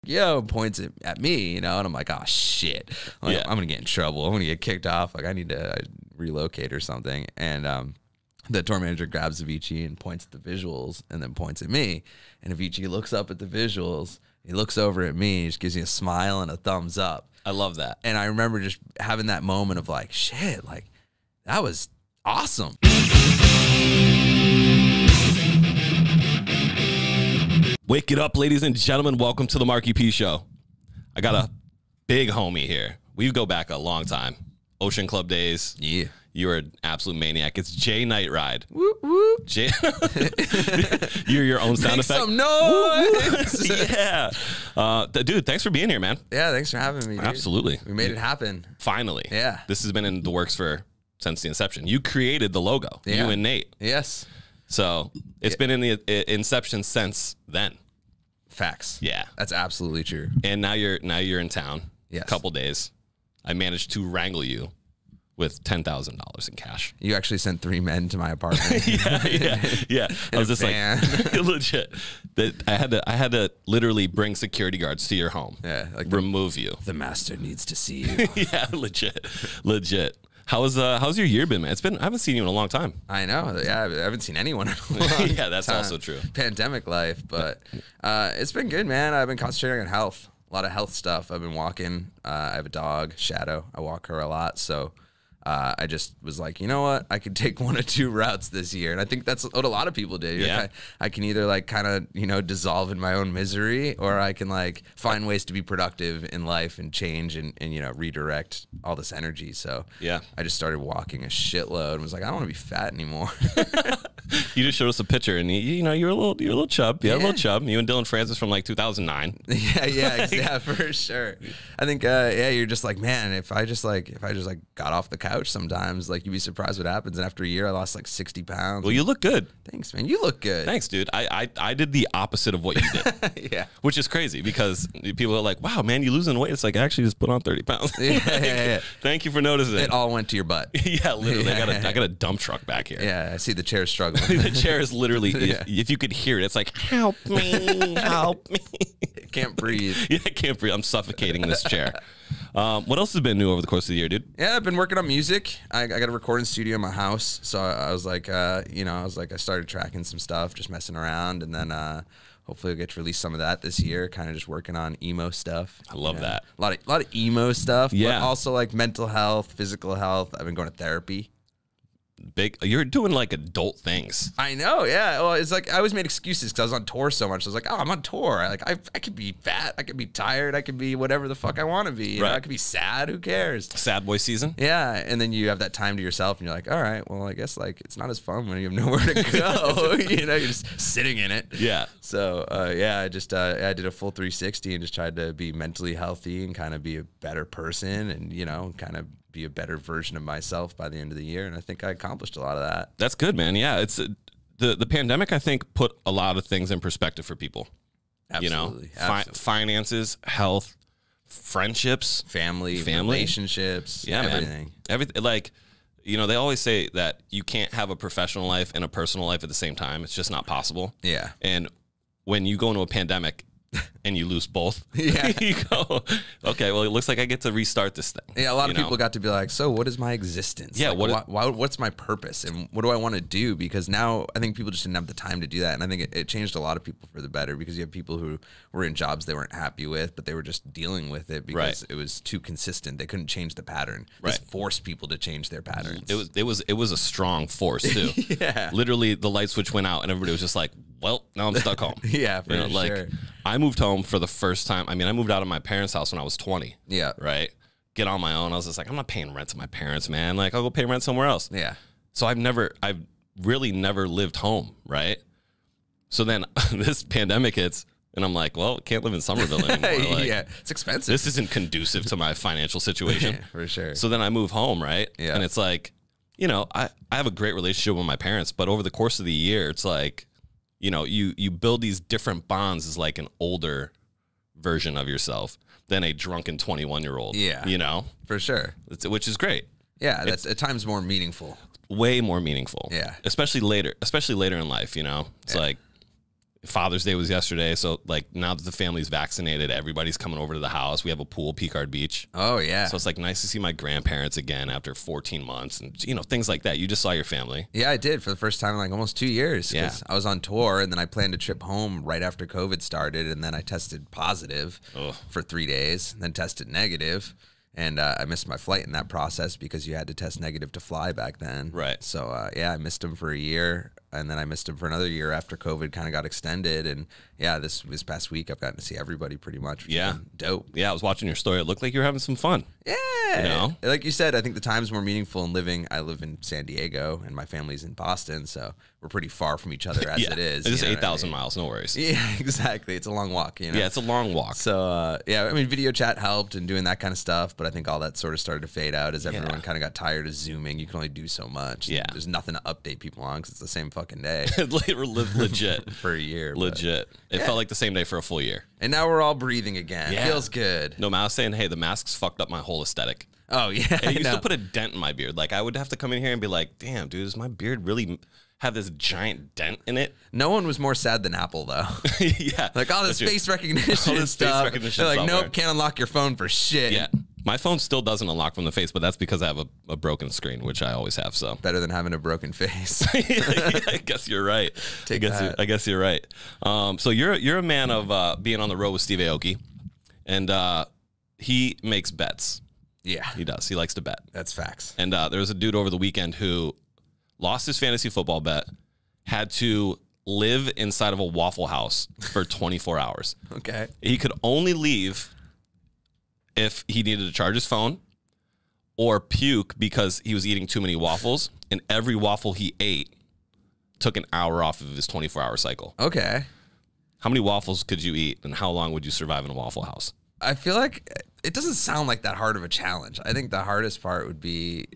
yo, points at me, you know, and I'm like, oh shit, like, I'm gonna get in trouble. I'm gonna get kicked off. Like I need to relocate or something. And the tour manager grabs Avicii and points at the visuals and then points at me. And Avicii looks up at the visuals. He looks over at me. He just gives me a smile and a thumbs up. I love that. And I remember just having that moment of like, shit, like that was awesome. Wake it up, ladies and gentlemen. Welcome to the Marckie P Show. I got a big homie here. We go back a long time. Ocean Club days. Yeah. You are an absolute maniac. It's Jay Nightride. Whoop, whoop. Jay, you're your own sound Make effect. some noise. Yeah. Dude, thanks for being here, man. Yeah, thanks for having me, dude. Absolutely. We made it happen. Finally. Yeah. This has been in the works since the inception. You created the logo. Yeah. You and Nate. Yes. So it's been in the inception since then. Facts. Yeah. That's absolutely true. And now you're in town. Yes. A couple days. I managed to wrangle you with $10,000 in cash. You actually sent 3 men to my apartment. yeah. I was just van. like, legit. I had to literally bring security guards to your home. Yeah, like remove you. The master needs to see you. Yeah, legit. How's your year been, man? I haven't seen you in a long time. I know. Yeah, I haven't seen anyone in a long Yeah, that's time. also true. Pandemic life, but it's been good, man. I've been concentrating on health. A lot of health stuff. I've been walking. I have a dog, Shadow. I walk her a lot, so I just was like, you know what? I could take 1 or 2 routes this year. And I think that's what a lot of people do. Yeah. I can either like kind of, you know, dissolve in my own misery, or I can like find ways to be productive in life and change and you know, redirect all this energy. So yeah, I just started walking a shitload and was like, I don't want to be fat anymore. You just showed us a picture and you know, you're a little chub. Yeah, a little chub. You and Dylan Francis from like 2009. Yeah, for sure. I think, you're just like, man, if I just got off the couch sometimes, like you'd be surprised what happens. And after a year, I lost like 60 pounds. Well, you look good. Thanks, man. You look good. Thanks, dude. I did the opposite of what you did. Yeah. Which is crazy because people are like, wow, man, you losing weight. It's like, I actually just put on 30 pounds. Yeah. Thank you for noticing. It all went to your butt. Yeah, literally. I got a dump truck back here. Yeah, I see the chair struggling. The chair is literally, if you could hear it, it's like, help me, help me. Can't breathe. Yeah, I can't breathe. I'm suffocating in this chair. What else has been new over the course of the year, dude? Yeah, I've been working on music. I got a recording studio in my house. So I was like, I started tracking some stuff, just messing around. And then hopefully I'll get to release some of that this year, kind of just working on emo stuff. I love that. A lot of emo stuff, yeah. But also like mental health, physical health. I've been going to therapy. You're doing like adult things. I know, yeah. Well, it's like I always made excuses because I was on tour so much. I was like, oh, I'm on tour. I could be fat. I could be tired. I could be whatever the fuck I want to be. You know, I could be sad. Who cares? Sad boy season. Yeah, and then you have that time to yourself, and you're like, all right, well, I guess like it's not as fun when you have nowhere to go. You know, you're just sitting in it. Yeah. So I just I did a full 360 and just tried to be mentally healthy and kind of be a better person, and you know, kind of be a better version of myself by the end of the year. And I think I accomplished a lot of that. That's good, man. Yeah. It's the pandemic, I think, put a lot of things in perspective for people. Absolutely. You know, finances, health, friendships, family, relationships, yeah, everything. Man. Everything. Like, you know, they always say that you can't have a professional life and a personal life at the same time. It's just not possible. Yeah. And when you go into a pandemic and you lose both, yeah, you go, okay, well, it looks like I get to restart this thing. Yeah, a lot of people got to be like, so what is my existence? Yeah, like, what's my purpose and what do I want to do? Because now I think people just didn't have the time to do that. And I think it changed a lot of people for the better, because you have people who were in jobs they weren't happy with, but they were just dealing with it because it was too consistent. They couldn't change the pattern. This forced people to change their patterns. It was a strong force too. Yeah. Literally the light switch went out and everybody was just like, well, now I'm stuck home. Yeah, for sure. Like, I moved home for the first time. I mean, I moved out of my parents' house when I was 20. Yeah. Right? Get on my own. I was just like, I'm not paying rent to my parents, man. Like, I'll go pay rent somewhere else. Yeah. So I've really never lived home, right? So then this pandemic hits, and I'm like, well, can't live in Somerville anymore. Like, yeah, it's expensive. This isn't conducive to my financial situation. Yeah, for sure. So then I move home, right? Yeah. And it's like, you know, I have a great relationship with my parents, but over the course of the year, it's like, you know, you build these different bonds as like an older version of yourself than a drunken 21-year-old. Yeah. You know? For sure. Which is great. Yeah, that's at times more meaningful. Way more meaningful. Yeah. Especially later in life, you know? It's like, Father's Day was yesterday, so like now that the family's vaccinated, everybody's coming over to the house. We have a pool, Picard Beach. Oh yeah. So it's like nice to see my grandparents again after 14 months, and things like that. You just saw your family. Yeah, I did for the first time in like almost 2 years. Yeah. I was on tour, and then I planned a trip home right after COVID started, and then I tested positive for 3 days, and then tested negative. And I missed my flight in that process because you had to test negative to fly back then. Right. So, yeah, I missed him for a year, and then I missed him for another year after COVID kind of got extended. And, yeah, this past week I've gotten to see everybody pretty much. Yeah. Dope. Yeah, I was watching your story. It looked like you were having some fun. Yeah. Like you said, I think the time's more meaningful in living. I live in San Diego, and my family's in Boston, so we're pretty far from each other as it is. It's just 8,000 miles, no worries. Yeah, exactly. It's a long walk, Yeah, it's a long walk. So, yeah, I mean, video chat helped and doing that kind of stuff, but I think all that sort of started to fade out as everyone kind of got tired of Zooming. You can only do so much. Yeah. There's nothing to update people on because it's the same fucking day. Legit. For a year. Legit. It felt like the same day for a full year. And now we're all breathing again. Yeah. Feels good. No, I was saying, hey, the masks fucked up my whole aesthetic. Oh, yeah. It used to put a dent in my beard. Like, I would have to come in here and be like, damn, dude, does my beard really have this giant dent in it? No one was more sad than Apple, though. Yeah. Like, all this face recognition and stuff. They're like, nope, can't unlock your phone for shit. Yeah. My phone still doesn't unlock from the face, but that's because I have a broken screen, which I always have. So better than having a broken face. Yeah, I guess you're right. I guess you're right. So you're a man of being on the road with Steve Aoki, and he makes bets. Yeah, he does. He likes to bet. That's facts. And there was a dude over the weekend who lost his fantasy football bet, had to live inside of a Waffle House for 24 hours. Okay. He could only leave if he needed to charge his phone or puke because he was eating too many waffles, and every waffle he ate took an hour off of his 24-hour cycle. Okay. How many waffles could you eat, and how long would you survive in a Waffle House? I feel like it doesn't sound like that hard of a challenge. I think the hardest part would be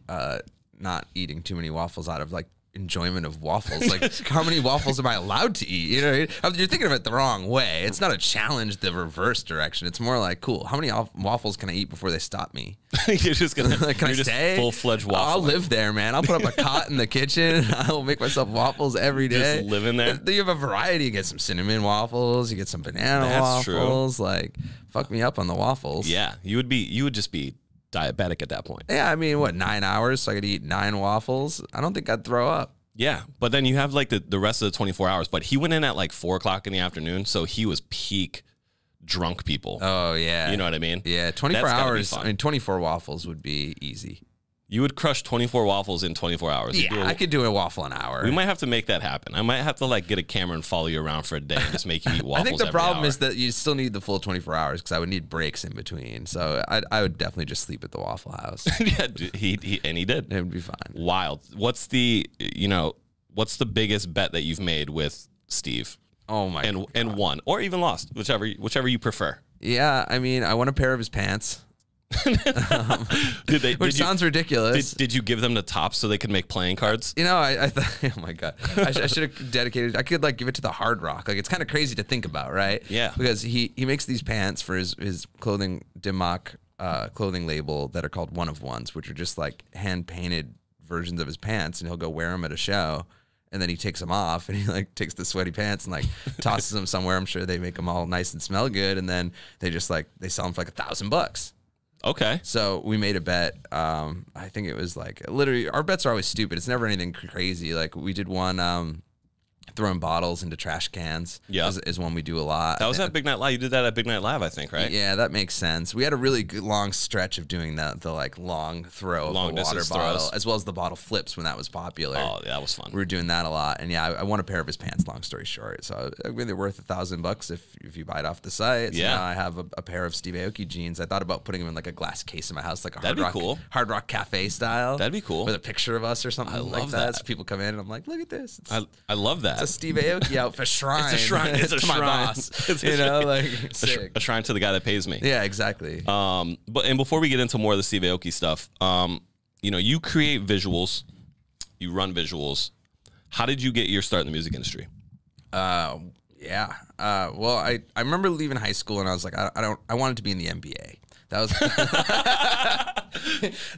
not eating too many waffles out of like enjoyment of waffles. Like, how many waffles am I allowed to eat? You know, you're thinking of it the wrong way. It's not a challenge the reverse direction. It's more like, cool, how many waffles can I eat before they stop me? You're just gonna can I stay? Full-fledged waffle. I'll live there, man. I'll put up a cot in the kitchen. I'll make myself waffles every day. Just live in there. You have a variety. You get some cinnamon waffles. You get some banana waffles. True. Like, fuck me up on the waffles. Yeah, you would just be diabetic at that point. Yeah, I mean, what, 9 hours? So I could eat 9 waffles? I don't think I'd throw up. Yeah, but then you have like the rest of the 24 hours. But he went in at like 4 o'clock in the afternoon, so he was peak drunk people. Oh, yeah. You know what I mean? Yeah, 24 hours. I mean, 24 waffles would be easy. You would crush 24 waffles in 24 hours. Yeah, I could do a waffle an hour. We might have to make that happen. I might have to like get a camera and follow you around for a day and just make you eat waffles. I think the every problem hour. is that you still need the full 24 hours because I would need breaks in between. So I would definitely just sleep at the Waffle House. Yeah, he did. It would be fine. Wild. What's the biggest bet that you've made with Steve? Oh my God. And won or even lost, whichever you prefer. Yeah, I mean, I won a pair of his pants. Which sounds ridiculous. Did you give them the tops so they could make playing cards? You know, I thought, oh my God, I should have dedicated. I could like give it to the Hard Rock. Like, it's kind of crazy to think about, right? Yeah. Because he makes these pants for his clothing Dimmock clothing label that are called One of Ones, which are just like hand painted versions of his pants, and he'll go wear them at a show. And then he takes them off, and he like takes the sweaty pants and like tosses them somewhere. I'm sure they make them all nice and smell good, and then they just like they sell them for like $1,000. Okay. So we made a bet. I think it was like literally our bets are always stupid. It's never anything crazy. Like we did one throwing bottles into trash cans. Yeah, is one we do a lot. That was at Big Night Live. You did that at Big Night Live, I think, right? Yeah, that makes sense. We had a really good long stretch of doing the like long throw of the water bottle, as well as the bottle flips when that was popular. Oh, that was fun. We were doing that a lot, and yeah, I won a pair of his pants. Long story short, so I mean, they're worth $1,000 if you buy it off the site. So now I have a pair of Steve Aoki jeans. I thought about putting them in like a glass case in my house, like a Hard Rock Cafe style. That'd be cool. With a picture of us or something. I love that. So people come in and I'm like, look at this. I love that. It's a Steve Aoki outfit shrine. It's a shrine. It's a shrine. My boss. It's like sick. A shrine to the guy that pays me. Yeah, exactly. But before we get into more of the Steve Aoki stuff, you create visuals, you run visuals. How did you get your start in the music industry? Well, I remember leaving high school and I was like, I wanted to be in the NBA. That was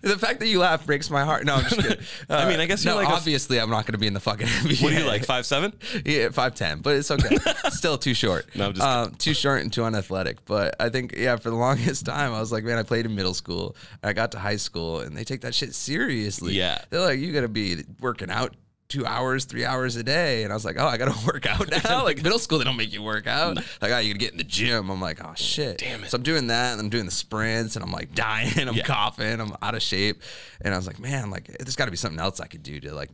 the fact that you laugh breaks my heart. No, I'm just kidding. I mean, I guess you're obviously I'm not going to be in the fucking NBA. What are you, like 5'7"? Yeah, 5'10", but it's okay. Still too short. No, I'm just too short and too unathletic. But I think, for the longest time, I was like, man, I played in middle school. I got to high school, and they take that shit seriously. Yeah. They're like, you got to be working out 2 hours, 3 hours a day. And I was like, oh, I got to work out now? Like middle school, they don't make you work out. Like, oh, you got to get in the gym. I'm like, oh, shit. Damn it. So I'm doing that, and I'm doing the sprints, and I'm like dying. I'm coughing. I'm out of shape. And I was like, man, like, there's got to be something else I could do to, like,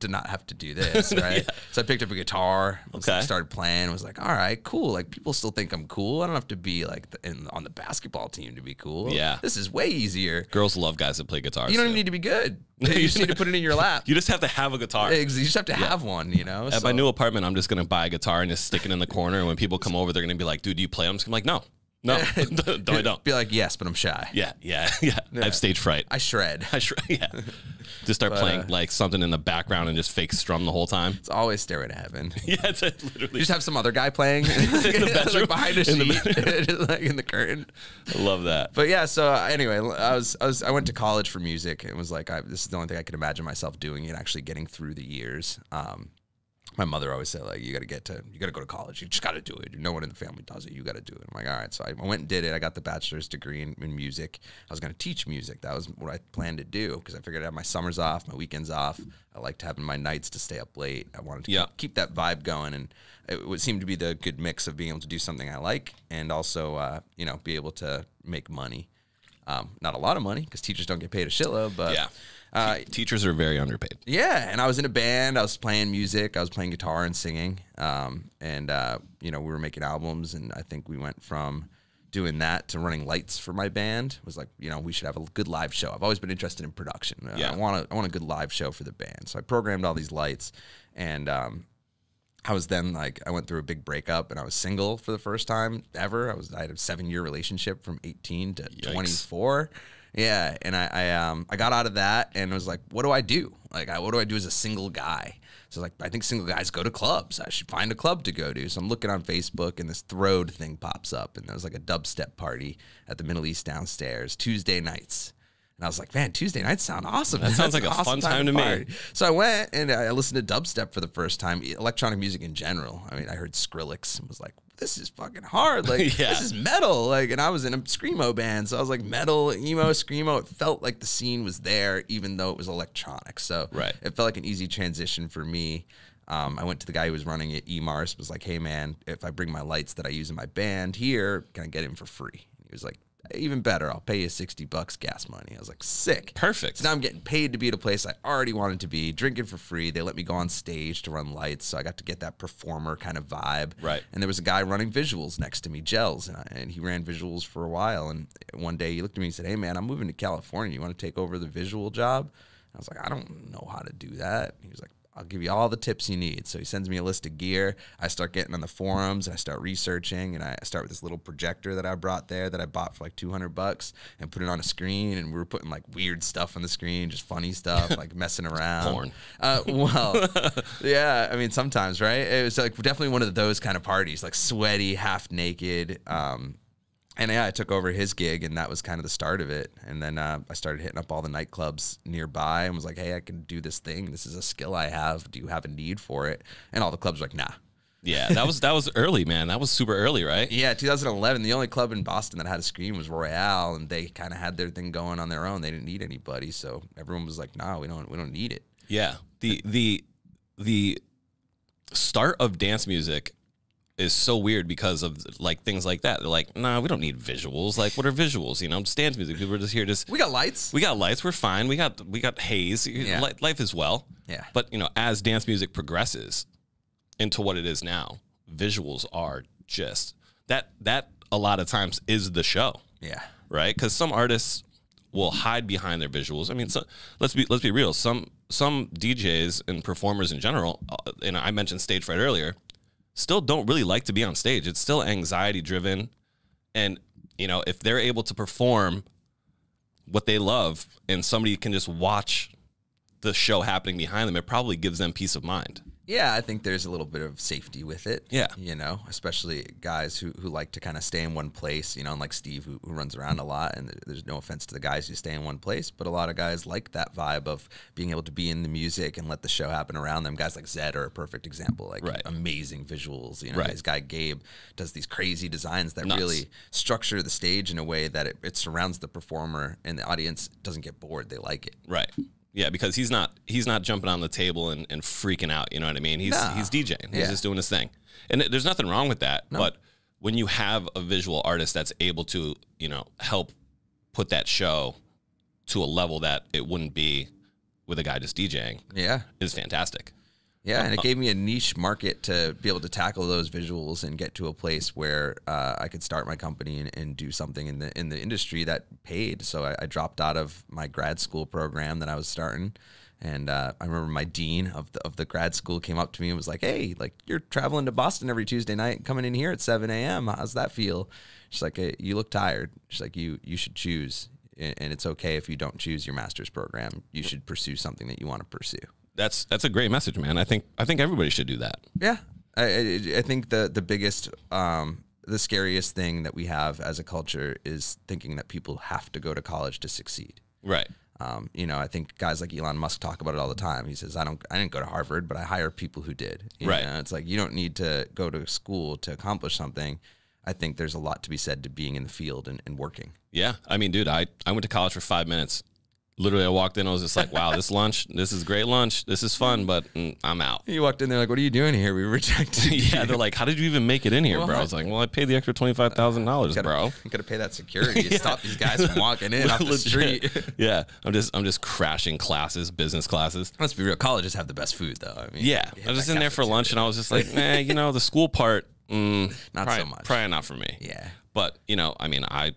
to not have to do this, right? So I picked up a guitar. Started playing. Was like, all right, cool. Like, people still think I'm cool. I don't have to be, like, on the basketball team to be cool. Yeah. This is way easier. Girls love guys that play guitars. You don't even need to be good. You just need to put it in your lap. You just have to have a guitar. You just have to have one, you know? At my new apartment, I'm just going to buy a guitar and just stick it in the corner. And when people come over, they're going to be like, dude, do you play? I'm just going to be like, no, I don't. Be like, yes, but I'm shy. Yeah. I have stage fright. I shred. Yeah. Just start playing like something in the background and just fake strum the whole time. It's always Stairway to Heaven. Yeah, it's literally. You just have some other guy playing in the bedroom, like behind a sheet, just like in the curtain. I love that. But yeah, so anyway, I went to college for music. It was like this is the only thing I could imagine myself doing and actually getting through the years. My mother always said, like, you got to go to college. You just got to do it. No one in the family does it. You got to do it. I'm like, all right. So I went and did it. I got the bachelor's degree in music. I was going to teach music. That was what I planned to do because I figured I'd have my summers off, my weekends off. I liked having my nights to stay up late. I wanted to keep that vibe going. And it would seem to be the good mix of being able to do something I like and also, be able to make money. Not a lot of money because teachers don't get paid a shitload, but teachers are very underpaid. Yeah, and I was in a band. I was playing music. I was playing guitar and singing. We were making albums, and I think we went from doing that to running lights for my band. It was like, we should have a good live show. I've always been interested in production. I want a good live show for the band. So I programmed all these lights, and I was then I went through a big breakup, and I was single for the first time ever. I had a 7-year relationship from 18 to 24. Yeah, and I got out of that and was like, what do I do? Like, what do I do as a single guy? So like, I think single guys go to clubs. I should find a club to go to. So I'm looking on Facebook, and this Throde thing pops up, and there was like a dubstep party at the Middle East downstairs, Tuesday nights. And I was like, man, Tuesday nights sound awesome. That sounds like a awesome fun time to me. So I went and I listened to dubstep for the first time, electronic music in general. I mean, I heard Skrillex and was like, this is fucking hard. Like, this is metal. Like, and I was in a screamo band. So I was like, metal, emo, screamo. It felt like the scene was there, even though it was electronic. So it felt like an easy transition for me. I went to the guy who was running it, E-Mars, was like, hey, man, if I bring my lights that I use in my band here, can I get in for free? And he was like, even better, I'll pay you $60 gas money. I was like, sick. Perfect. So now I'm getting paid to be at a place I already wanted to be, drinking for free. They let me go on stage to run lights, so I got to get that performer kind of vibe. Right. And there was a guy running visuals next to me, Gels, and he ran visuals for a while. And one day he looked at me and said, hey, man, I'm moving to California. You want to take over the visual job? I was like, I don't know how to do that. He was like, I'll give you all the tips you need. So he sends me a list of gear. I start getting on the forums. I start researching, and I start with this little projector that I brought there that I bought for like $200 and put it on a screen. And we were putting like weird stuff on the screen, just funny stuff, like messing around. Porn. Well, yeah. I mean, sometimes, right? It was like definitely one of those kind of parties, like sweaty, half naked. And yeah, I took over his gig, and that was kind of the start of it. And then I started hitting up all the nightclubs nearby and was like, hey, I can do this thing. This is a skill I have. Do you have a need for it? And all the clubs were like, nah. Yeah, that was early, man. That was super early, right? Yeah, 2011. The only club in Boston that had a screen was Royale, and they kind of had their thing going on their own. They didn't need anybody, so everyone was like, nah, we don't need it. Yeah, the start of dance music is so weird because of like things like that. They're like, nah, we don't need visuals. Like, what are visuals? It's dance music. We're just here. We got lights. We got lights. We're fine. We got haze. Yeah. Life is well. Yeah. But as dance music progresses into what it is now, visuals are just that a lot of times is the show. Yeah. Right. Because some artists will hide behind their visuals. I mean, so let's be real. Some DJs and performers in general, and I mentioned stage fright earlier, still don't really like to be on stage. It's still anxiety driven. And, if they're able to perform what they love and somebody can just watch the show happening behind them, it probably gives them peace of mind. Yeah, I think there's a little bit of safety with it. Yeah. You know, especially guys who like to kind of stay in one place, you know, unlike Steve who runs around a lot. And there's no offense to the guys who stay in one place, but a lot of guys like that vibe of being able to be in the music and let the show happen around them. Guys like Zed are a perfect example, like amazing visuals. You know, this guy Gabe does these crazy designs that really structure the stage in a way that it surrounds the performer and the audience doesn't get bored. They like it. Right. Yeah, because he's not jumping on the table and freaking out. You know what I mean? He's DJing. He's just doing his thing, and there's nothing wrong with that. No. But when you have a visual artist that's able to, you know, help put that show to a level that it wouldn't be with a guy just DJing, is fantastic. Yeah, and it gave me a niche market to be able to tackle those visuals and get to a place where I could start my company and do something in the industry that paid. So I dropped out of my grad school program that I was starting, and I remember my dean of the grad school came up to me and was like, "Hey, like you're traveling to Boston every Tuesday night, coming in here at 7 a.m. How's that feel?" She's like, "Hey, you look tired." She's like, "You should choose, and it's okay if you don't choose your master's program. You should pursue something that you want to pursue." That's a great message, man. I think everybody should do that. Yeah, I think the biggest, the scariest thing that we have as a culture is thinking that people have to go to college to succeed. Right. You know, I think guys like Elon Musk talk about it all the time. He says, I didn't go to Harvard, but I hire people who did. You know, it's like you don't need to go to school to accomplish something. I think there's a lot to be said to being in the field and working. Yeah. I mean, dude, I went to college for 5 minutes. Literally, I walked in, I was just like, wow, this is great lunch. This is fun, but I'm out. You walked in, they're like, what are you doing here? We rejected you. Yeah, they're like, how did you even make it in here, bro? I was like, well, I paid the extra $25,000, bro. You got to pay that security to stop these guys from walking in off the street. Yeah, I'm just crashing classes, business classes. Let's be real, colleges have the best food, though. I mean, yeah, I was just in there for lunch, and I was just like, you know, the school part, not so much. Probably not for me. Yeah. But, you know, I mean, I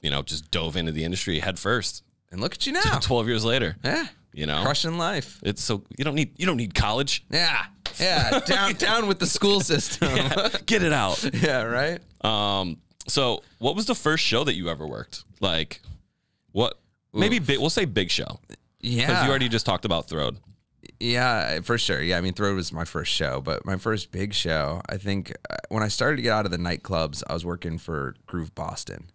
just dove into the industry head first. And look at you now. 12 years later. Yeah. You know. Crushing life. It's so you don't need college. Yeah. Yeah. down with the school system. Yeah, get it out. Yeah, right? So what was the first show that you ever worked? Like what maybe we'll say big show. Yeah. Because you already just talked about Throde. Yeah, for sure. Yeah, I mean, Throde was my first show, but my first big show, I think when I started to get out of the nightclubs, I was working for Groove Boston.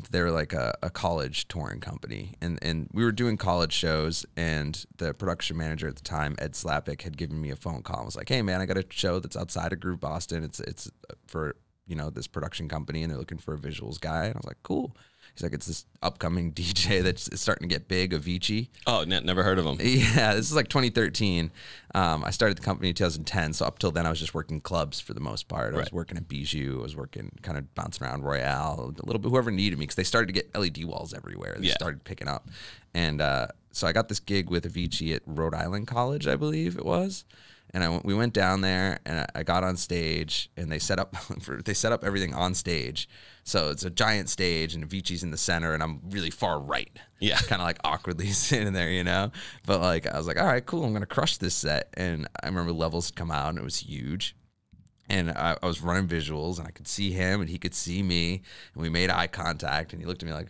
They were like a college touring company, and we were doing college shows, and the production manager at the time, Ed Slapik, had given me a phone call and was like, hey man, I got a show that's outside of Groove Boston. It's for, you know, this production company, and they're looking for a visuals guy. And I was like, cool. He's like, it's this upcoming DJ that's starting to get big, Avicii. Oh, never heard of him. Yeah, this is like 2013. I started the company in 2010, so up till then I was just working clubs for the most part. I was working at Bijou. I was working, kind of bouncing around Royale, a little bit, whoever needed me, because they started to get LED walls everywhere. They started picking up. And so I got this gig with Avicii at Rhode Island College, I believe it was. And we went down there, and I got on stage, and they set up everything on stage. So it's a giant stage, and Avicii's in the center, and I'm really far right. Yeah. Kind of like awkwardly sitting there, you know? But like, I was like, all right, cool, I'm going to crush this set. And I remember Levels had come out, and it was huge. And I was running visuals, and I could see him, and he could see me. And we made eye contact, and he looked at me like,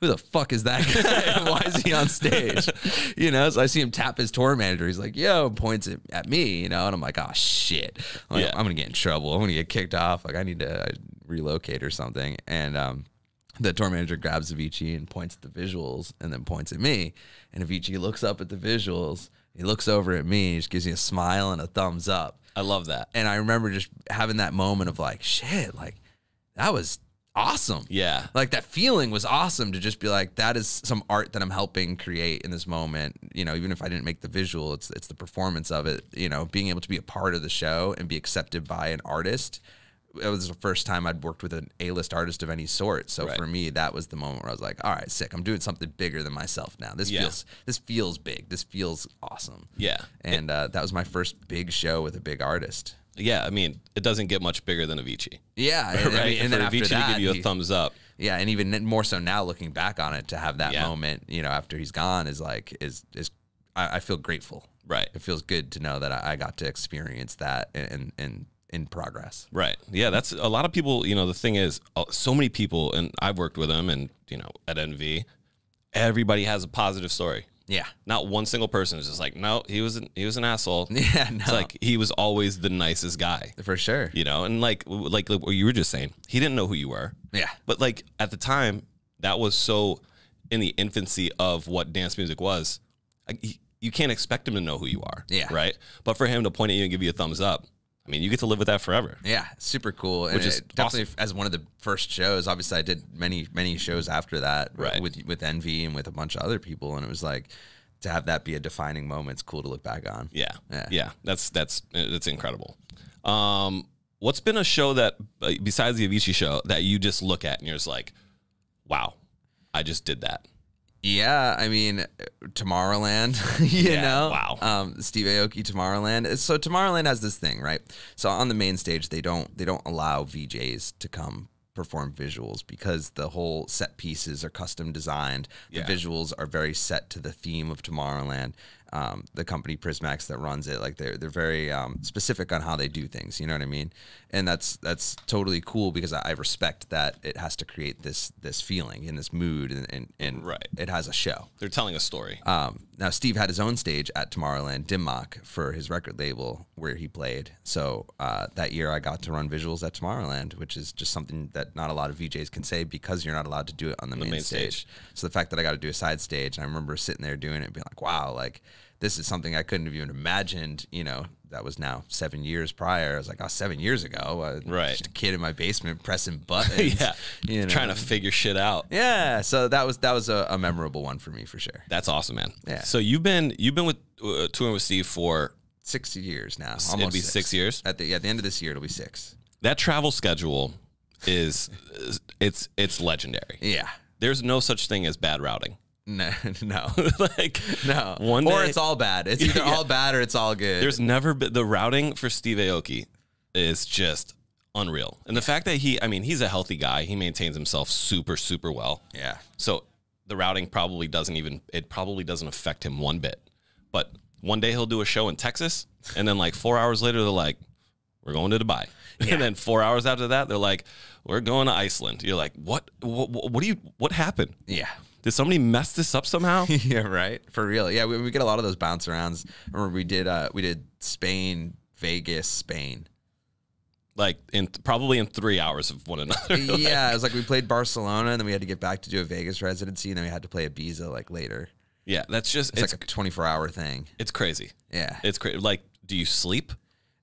who the fuck is that guy? Why is he on stage? You know, so I see him tap his tour manager. He's like, yo, points at me, you know, and I'm like, oh, shit. I'm going to get in trouble. I'm going to get kicked off. Like, I need to relocate or something. And the tour manager grabs Avicii and points at the visuals and then points at me. And Avicii looks up at the visuals. He looks over at me. He just gives me a smile and a thumbs up. I love that. And I remember just having that moment of like, shit, like, that was awesome. Yeah. Like that feeling was awesome to just be like, that is some art that I'm helping create in this moment. You know, even if I didn't make the visual, it's the performance of it, you know, being able to be a part of the show and be accepted by an artist. It was the first time I'd worked with an A-list artist of any sort. So for me, that was the moment where I was like, all right, sick. I'm doing something bigger than myself now. This feels big. This feels awesome. Yeah. And that was my first big show with a big artist. Yeah, I mean, it doesn't get much bigger than Avicii. Yeah, right. And then after Avicii to give you a thumbs up. Yeah, and even more so now, looking back on it, to have that moment, you know, after he's gone, is like I feel grateful. Right. It feels good to know that I got to experience that and in progress. Right. Yeah, that's a lot of people. You know, the thing is, so many people, and I've worked with them, and you know, at NV, everybody has a positive story. Yeah. Not one single person was just like, no, he was an asshole. Yeah, no. It's like he was always the nicest guy. For sure. You know, and like what you were just saying, he didn't know who you were. Yeah. But like at the time, that was so in the infancy of what dance music was. Like, you can't expect him to know who you are. Yeah. Right. But for him to point at you and give you a thumbs up, I mean, you get to live with that forever. Yeah, super cool. Which is definitely awesome. As one of the first shows. Obviously, I did many shows after that, right, with Envy and with a bunch of other people, and it was like to have that be a defining moment. It's cool to look back on. Yeah. That's incredible. What's been a show that besides the Avicii show that you just look at and you're just like, wow, I just did that. Yeah, I mean, Tomorrowland, you know? Wow. Steve Aoki, Tomorrowland. So Tomorrowland has this thing, right? So on the main stage, they don't allow VJs to come perform visuals because the whole set pieces are custom designed. The visuals are very set to the theme of Tomorrowland. The company Prismax that runs it, like they're very specific on how they do things. You know what I mean? And that's totally cool because I respect that it has to create this feeling and this mood and right. It has a show. They're telling a story. Now Steve had his own stage at Tomorrowland, Dimmock, for his record label where he played. So that year I got to run visuals at Tomorrowland, which is just something that not a lot of VJs can say because you're not allowed to do it on the main stage. So the fact that I got to do a side stage, and I remember sitting there doing it and being like, wow, like this is something I couldn't have even imagined, you know, that was now 7 years prior. I was like, 7 years ago. Right. Just a kid in my basement pressing buttons. Yeah. You know? Trying to figure shit out. Yeah. So that was a memorable one for me for sure. That's awesome, man. Yeah. So you've been with touring with Steve for 6 years now. It'll Almost be 6 years. At the end of this year, it'll be 6. That travel schedule is it's legendary. Yeah. There's no such thing as bad routing. No. Like no. One day, or it's all bad. It's either all bad or it's all good. There's never been the routing for Steve Aoki is just unreal. And the fact that he's a healthy guy. He maintains himself super, super well. Yeah. So the routing probably doesn't affect him one bit. But one day he'll do a show in Texas, and then like 4 hours later they're like, we're going to Dubai. Yeah. And then 4 hours after that they're like, we're going to Iceland. You're like, what happened? Yeah. Did somebody mess this up somehow? Yeah, right. For real. Yeah, we get a lot of those bounce arounds. I remember we did Spain, Vegas, Spain. Like probably in 3 hours of one another. Yeah, it was like we played Barcelona and then we had to get back to do a Vegas residency and then we had to play Ibiza like later. Yeah, that's just it's like a 24-hour thing. It's crazy. Yeah. It's crazy. Like, do you sleep?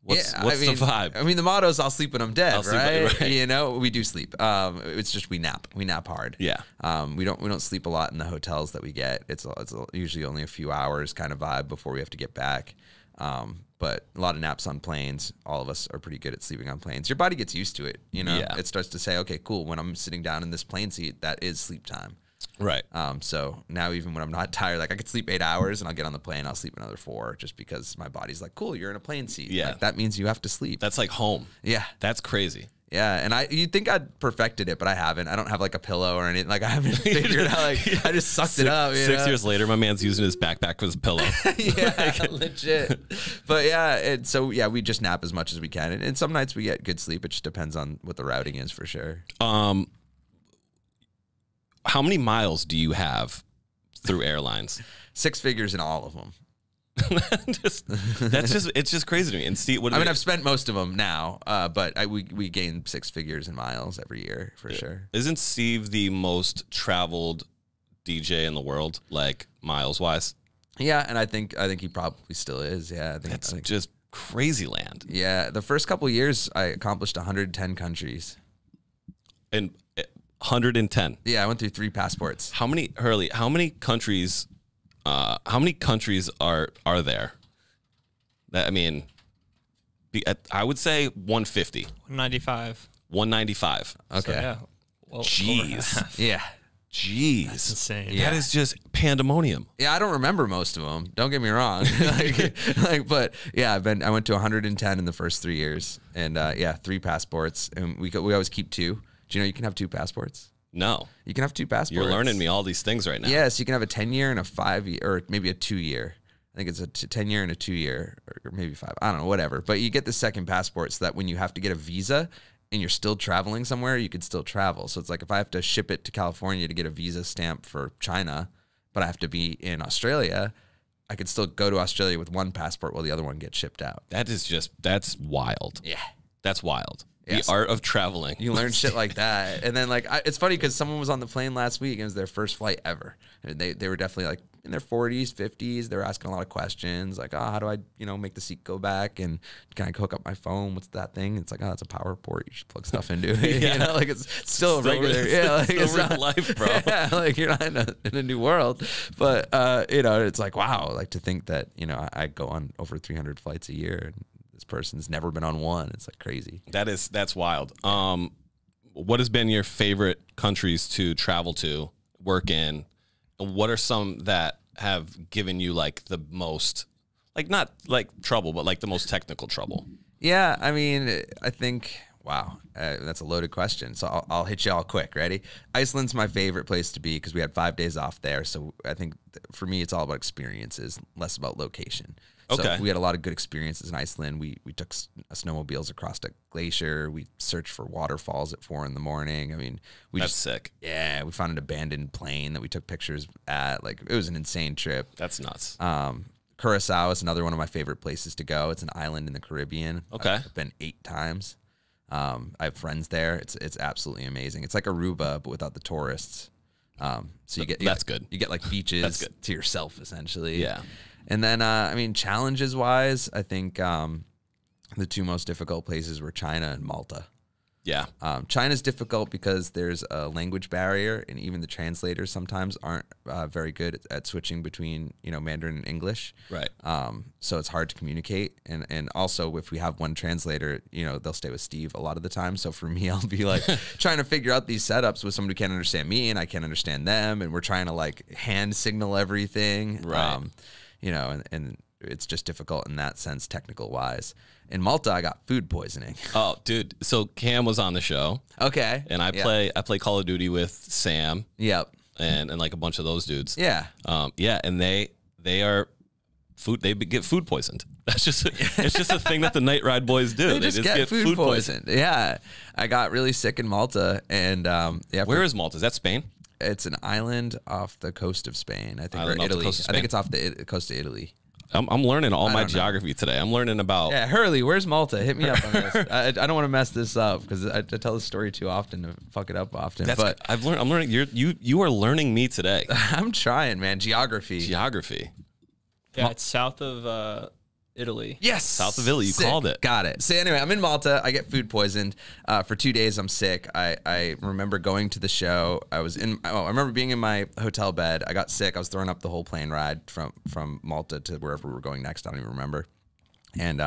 What's the vibe? I mean, the motto is I'll sleep when I'm dead, right? Right? You know, we do sleep. It's just we nap. We nap hard. Yeah. We don't sleep a lot in the hotels that we get. It's usually only a few hours kind of vibe before we have to get back. But a lot of naps on planes. All of us are pretty good at sleeping on planes. Your body gets used to it. You know, It starts to say, okay, cool. When I'm sitting down in this plane seat, that is sleep time. Right. So now even when I'm not tired, like I could sleep 8 hours and I'll get on the plane, I'll sleep another 4 just because my body's like, cool, you're in a plane seat. Yeah. Like, that means you have to sleep. That's like home. Yeah. That's crazy. Yeah. And you'd think I'd perfected it, but I haven't. I don't have like a pillow or anything. Like I haven't figured out, like I just sucked it up. 6 years later, my man's using his backpack as a pillow. Yeah, legit. But yeah, so we just nap as much as we can. And some nights we get good sleep. It just depends on what the routing is for sure. How many miles do you have through airlines? 6 figures in all of them. It's just crazy to me. And Steve, I've spent most of them now, but we gain 6 figures in miles every year for sure. Isn't Steve the most traveled DJ in the world, like miles wise? Yeah, and I think he probably still is. Yeah, I think just crazy land. Yeah, the first couple of years I accomplished 110 countries. And 110. Yeah, I went through 3 passports. How many countries? How many countries are there? I mean, I would say 150. 195. 195. Okay. So, yeah. Well, Jeez. Yeah. Jeez. That's insane. Yeah. That is just pandemonium. Yeah, I don't remember most of them. Don't get me wrong. But yeah, I went to 110 in the first 3 years, and 3 passports, and we always keep 2. Do you know you can have 2 passports? No. You can have 2 passports. You're learning me all these things right now. Yes, you can have a 10-year and a 5-year, or maybe a 2-year. I think it's a 10-year and a 2-year, or maybe 5. I don't know, whatever. But you get the second passport so that when you have to get a visa and you're still traveling somewhere, you could still travel. So it's like if I have to ship it to California to get a visa stamp for China, but I have to be in Australia, I could still go to Australia with one passport while the other one gets shipped out. That's wild. Yeah. That's wild. Yes. The art of traveling. You learn shit like that. And then, like, it's funny because someone was on the plane last week and it was their first flight ever. And they were definitely, like, in their 40s, 50s. They were asking a lot of questions, like, oh, how do I, make the seat go back? And can I hook up my phone? What's that thing? It's like, oh, it's a power port. You should plug stuff into it. Yeah. Like, it's still a regular. Like, it's not life, bro. Yeah, like, you're not in a new world. But, it's like, wow, like, to think that, I go on over 300 flights a year and this person's never been on one. It's like crazy. That's wild. What has been your favorite countries to travel to, work in? And what are some that have given you like the most, like not like trouble, but like the most technical trouble? Yeah, I mean, I think, wow, that's a loaded question. So I'll hit you all quick. Ready? Iceland's my favorite place to be because we had 5 days off there. So I think for me, it's all about experiences, less about location. Okay. So we had a lot of good experiences in Iceland. We took snowmobiles across a glacier. We searched for waterfalls at 4 a.m. I mean, That's sick. Yeah, we found an abandoned plane that we took pictures at. Like, it was an insane trip. That's nuts. Curacao is another one of my favorite places to go. It's an island in the Caribbean. Okay. I've been 8 times. I have friends there. It's absolutely amazing. It's like Aruba, but without the tourists. So that's good. You get like beaches That's good. to yourself, essentially. Yeah. And then, I mean, challenges wise, I think the 2 most difficult places were China and Malta. Yeah. China's difficult because there's a language barrier, and even the translators sometimes aren't very good at switching between, Mandarin and English. Right. So it's hard to communicate. And also, if we have one translator, they'll stay with Steve a lot of the time. So for me, I'll be like trying to figure out these setups with somebody who can't understand me and I can't understand them. And we're trying to like hand signal everything. Right. And it's just difficult in that sense, technical wise. In Malta, I got food poisoning. Oh, dude. So Cam was on the show. Okay. And I play Call of Duty with Sam. Yep. And like a bunch of those dudes. Yeah. And they are food. They get food poisoned. It's just a thing that the Nightride boys do. They just get food poisoned. Yeah. I got really sick in Malta, and Where is Malta? Is that Spain? It's an island off the coast of Spain, I think, Island or off the Italy. coast of I think Spain? it's off the coast of Italy. I'm learning all my don't know. geography today. I'm learning about. Yeah, Hurley, where's Malta? Hit me up on this. I don't want to mess this up because I tell this story too often to fuck it up often. But I'm learning. You are learning me today. I'm trying, man. Geography. Yeah, it's south of Italy. Yes. South of Italy. You Sick. called it. Got it. So anyway, I'm in Malta. I get food poisoned. For 2 days, I'm sick. I remember going to the show. I remember being in my hotel bed. I got sick. I was throwing up the whole plane ride from Malta to wherever we were going next. I don't even remember. And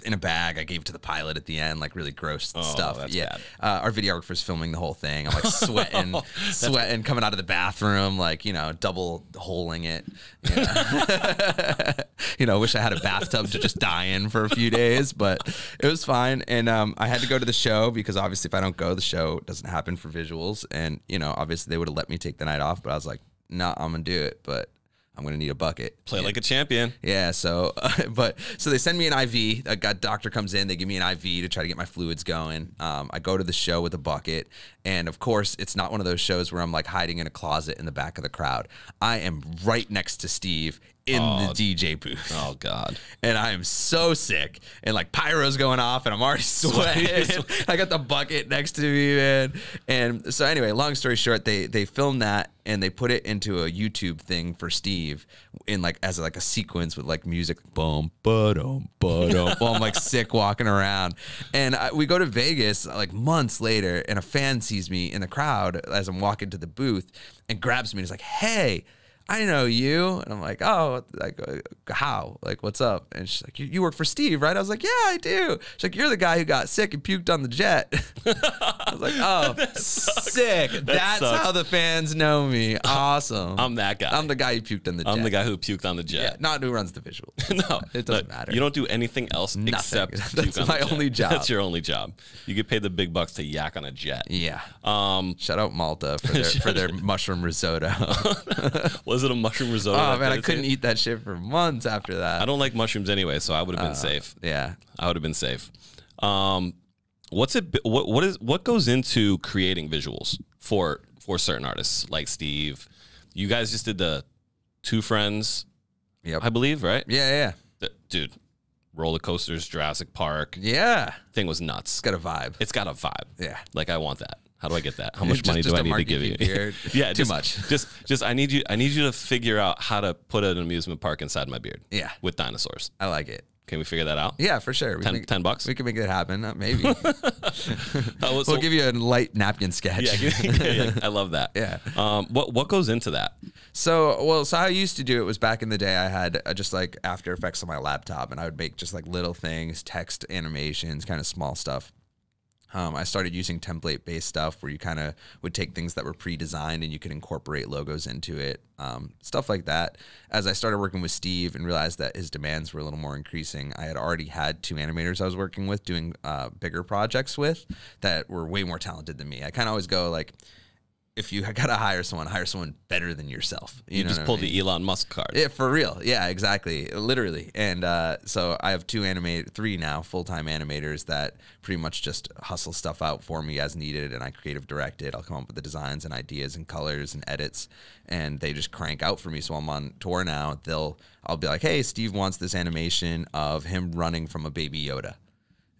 in a bag, I gave to the pilot at the end, like really gross stuff. That's yeah, bad. Our videographer's filming the whole thing. I'm like sweating, coming out of the bathroom, like double holing it. Wish I had a bathtub to just die in for a few days, but it was fine. And I had to go to the show because obviously, if I don't go, the show doesn't happen for visuals. And obviously, they would have let me take the night off, but I was like, no, I'm gonna do it, but I'm going to need a bucket. Play like a champion. Yeah. So, so they send me an IV. A doctor comes in, they give me an IV to try to get my fluids going. I go to the show with a bucket. And of course, it's not one of those shows where I'm like hiding in a closet in the back of the crowd. I am right next to Steve in the DJ booth. Oh, God. And I am so sick. And like pyro's going off and I'm already sweating. I got the bucket next to me, man. And so anyway, long story short, they filmed that and they put it into a YouTube thing for Steve in like as like a sequence with like music, boom, ba-dum, ba-dum. While I'm like sick walking around. And we go to Vegas like months later and a fan sees me in the crowd as I'm walking to the booth and grabs me and is like, hey, I know you. And I'm like, oh, like, how? Like, what's up? And she's like, you work for Steve, right? I was like, yeah, I do. She's like, you're the guy who got sick and puked on the jet. I was like, oh, sick. That's sucks. how the fans know me. Awesome. I'm that guy. I'm the guy who puked on the jet. I'm the guy who puked on the jet. Yeah, not who runs the visual. No, it doesn't matter. You don't do anything else except That's puke on my the jet. only job. That's your only job. You get paid the big bucks to yak on a jet. Yeah. Shout out Malta for their mushroom risotto. Was it a mushroom risotto? Oh man, I couldn't eat that shit for months after that. I don't like mushrooms anyway, so I would have been safe. Yeah, I would have been safe. What goes into creating visuals for certain artists like Steve? You guys just did the 2 friends, Yep. I believe, right? Yeah. Dude, roller coasters, Jurassic Park. Yeah. Thing was nuts. It's got a vibe. It's got a vibe. Yeah. Like, I want that. How do I get that? How much money do I need to give you? Yeah, too much. Just I need you to figure out how to put an amusement park inside my beard. Yeah. With dinosaurs. I like it. Can we figure that out? Yeah, for sure. $10? We can make it happen. Maybe. We'll give you a light napkin sketch. Yeah, I love that. Yeah. What goes into that? So how I used to do it was back in the day, I had just like After Effects on my laptop, and I would make just like little things, text animations, kind of small stuff. I started using template-based stuff where you kind of would take things that were pre-designed and you could incorporate logos into it, stuff like that. As I started working with Steve and realized that his demands were a little more increasing, I had already had 2 animators I was working with doing bigger projects with that were way more talented than me. I kind of always go like, if you got to hire someone better than yourself. You know just pulled the Elon Musk card. Yeah, for real. Yeah, exactly. Literally. And so I have 3 now full-time animators that pretty much just hustle stuff out for me as needed, and I creative direct it. I'll come up with the designs and ideas and colors and edits, and they just crank out for me. So I'm on tour now. I'll be like, hey, Steve wants this animation of him running from a baby Yoda.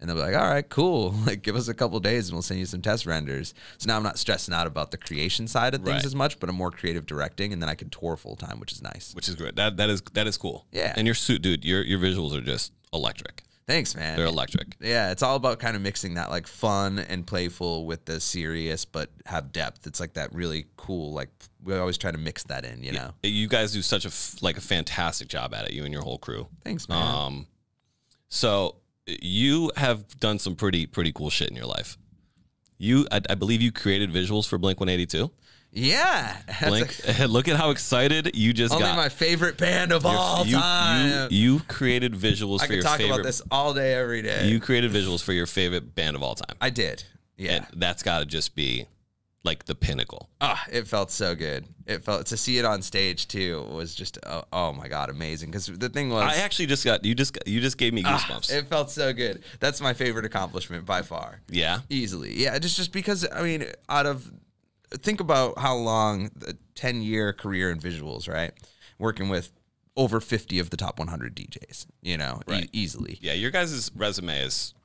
And they'll be like, all right, cool. Like, give us a couple days and we'll send you some test renders. So now I'm not stressing out about the creation side of things as much, but I'm more creative directing, and then I can tour full time, which is nice. Which is great. That is cool. Yeah. And your suit, dude, your visuals are just electric. Thanks, man. They're electric. Yeah, it's all about kind of mixing that like fun and playful with the serious, but have depth. It's like that really cool, like we always try to mix that in, you know? You guys do such a fantastic job at it, you and your whole crew. Thanks, man. So you have done some pretty cool shit in your life. I believe you created visuals for Blink-182. Yeah. Blink, look at how excited you just got. Only my favorite band of all time. You created visuals for your favorite. I could talk about this all day, every day. You created visuals for your favorite band of all time. I did. Yeah. And that's got to just be like the pinnacle. It felt so good. It felt to see it on stage too was just oh my god, amazing. Because the thing was, I actually just got you just gave me goosebumps. It felt so good. That's my favorite accomplishment by far. Yeah, easily. Yeah, just because I mean, think about how long the 10-year career in visuals, right? Working with over 50 of the top 100 DJs, you know, easily. Yeah, your guys' resume is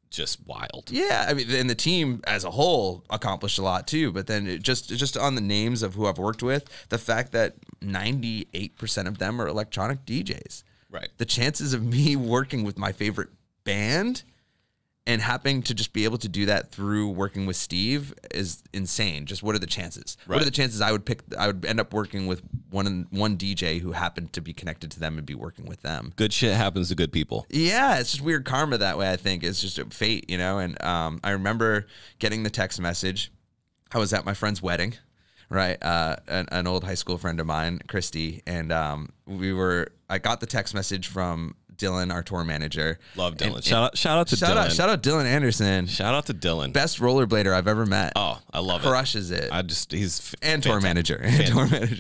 just wild. Yeah, I mean, and the team as a whole accomplished a lot too. But then just on the names of who I've worked with, the fact that 98% of them are electronic DJs. Right. The chances of me working with my favorite band and happening to just be able to do that through working with Steve is insane. Just what are the chances? Right. What are the chances I would end up working with one DJ who happened to be connected to them and be working with them? Good shit happens to good people. Yeah, it's just weird karma that way, I think. It's just fate, you know? And I remember getting the text message. I was at my friend's wedding, right? An old high school friend of mine, Christy, and I got the text message from Dylan, our tour manager. Love Dylan. Shout out to Dylan. Shout out Dylan Anderson. Shout out to Dylan. Best rollerblader I've ever met. Oh, I love Crushes it. He's tour manager.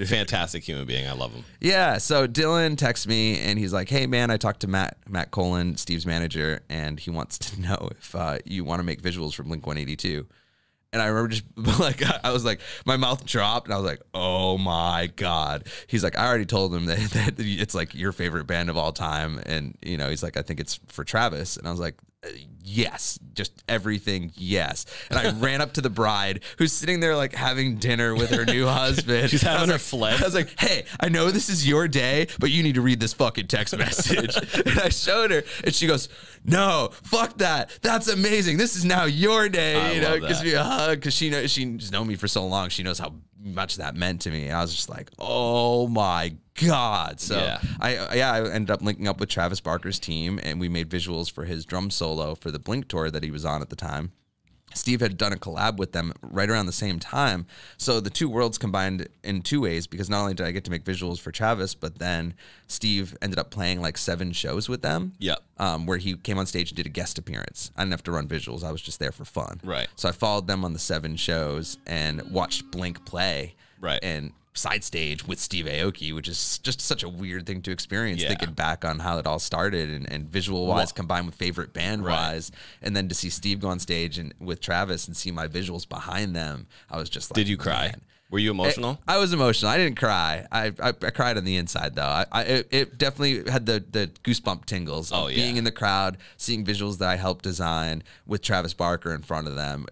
Fantastic human being. I love him. Yeah. So Dylan texts me and he's like, "Hey man, I talked to Matt Colin, Steve's manager, and he wants to know if you want to make visuals for Blink-182." And I remember just like, I was like, my mouth dropped and I was like, oh my God. He's like, I already told him that it's like your favorite band of all time. And, you know, he's like, I think it's for Travis. And I was like, yes, just everything. Yes. And I ran up to the bride who's sitting there like having dinner with her new husband. She's having her fled. I was like, hey, I know this is your day, but you need to read this fucking text message. And I showed her and she goes, no, fuck that. That's amazing. This is now your day. You know, it gives me a hug because she's known me for so long. She knows how much that meant to me. And I was just like, oh my God. So yeah. I ended up linking up with Travis Barker's team and we made visuals for his drum solo for the Blink tour that he was on at the time. Steve had done a collab with them right around the same time. So the two worlds combined in two ways, because not only did I get to make visuals for Travis, but then Steve ended up playing like 7 shows with them. Yep. Where he came on stage and did a guest appearance. I didn't have to run visuals. I was just there for fun. Right. So I followed them on the 7 shows and watched Blink play. Right. And side stage with Steve Aoki, which is just such a weird thing to experience, thinking back on how it all started and visual wise combined with favorite band wise. And then to see Steve go on stage and with Travis and see my visuals behind them, I was just like, did you cry? Man. Were you emotional? I was emotional. I didn't cry. I cried on the inside though. It definitely had the goosebump tingles. Of being in the crowd, seeing visuals that I helped design with Travis Barker in front of them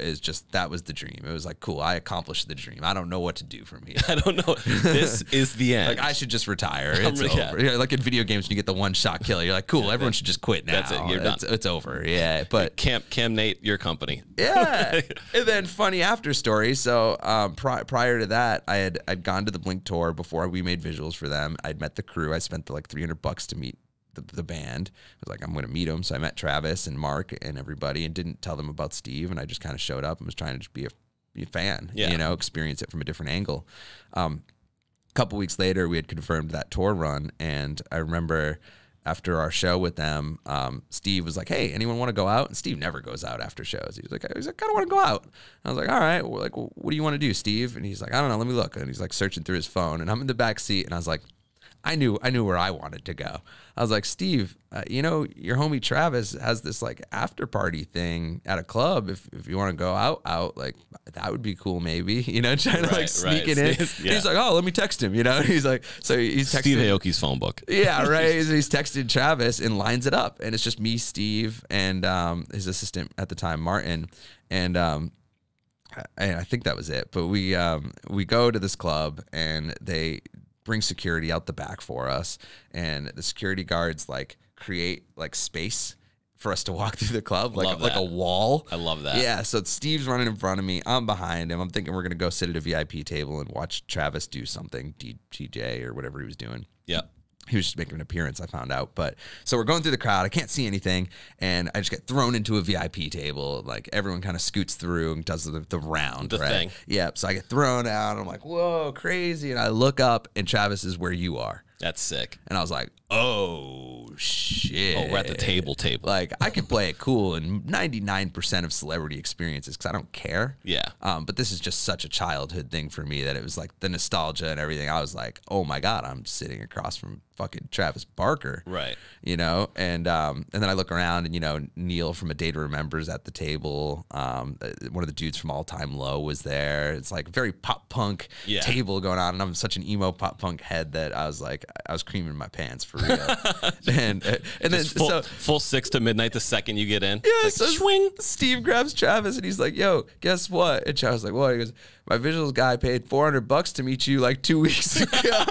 that was the dream. It was like, cool, I accomplished the dream. I don't know what to do from here. I don't know. This is the end. Like I should just retire. It's over. Yeah, like in video games, when you get the one shot kill, you're like, cool, everyone should just quit now. That's it. You're done. It's over. Yeah, but Cam Nate, your company. Yeah. And then funny after story. So prior to that, I'd gone to the Blink tour before we made visuals for them. I'd met the crew. I spent like $300 to meet the band. I was like, I'm going to meet them. So I met Travis and Mark and everybody, and didn't tell them about Steve. And I just kind of showed up and was trying to just be a fan, experience it from a different angle. A couple weeks later, we had confirmed that tour run, and I remember after our show with them, Steve was like, hey, anyone want to go out? And Steve never goes out after shows. He's like, I kind of want to go out. I was like, all right. Well, like, what do you want to do, Steve? And he's like, I don't know. Let me look. And he's like searching through his phone, and I'm in the back seat, and I was like, I knew where I wanted to go. I was like, Steve, your homie Travis has this like after party thing at a club. If you want to go out, like that would be cool, maybe. Trying to like sneak it in. Yeah. He's like, oh, let me text him. He's like, so he's texting Steve Aoki's phone book. Yeah, right. He's texted Travis and lines it up, and it's just me, Steve, and his assistant at the time, Martin, and I think that was it. But we go to this club, and they bring security out the back for us, and the security guards like create like space for us to walk through the club, like a wall. I love that. Yeah, so Steve's running in front of me, I'm behind him. I'm thinking we're gonna go sit at a VIP table and watch Travis do something, DJ or whatever he was doing. Yeah. He was just making an appearance, I found out. But so we're going through the crowd. I can't see anything. And I just get thrown into a VIP table. Like everyone kind of scoots through and does the round. The thing. Yep. So I get thrown out. I'm like, whoa, crazy. And I look up, and Travis is where you are. That's sick. And I was like, oh, shit. Oh, we're at the table. Like, I could play it cool in 99% of celebrity experiences because I don't care. Yeah. But this is just such a childhood thing for me that it was like the nostalgia and everything. I was like, oh, my God, I'm sitting across from fucking Travis Barker. Right. And then I look around, and, Neil from A Day to Remember is at the table. One of the dudes from All Time Low was there. It's like very pop punk table going on. And I'm such an emo pop punk head that I was like, I was creaming my pants for real. and then full 6 to midnight the second you get in. Yeah, like, so swing. Steve grabs Travis, and he's like, yo, guess what? And Travis like, what? He goes, my visuals guy paid $400 to meet you like 2 weeks ago.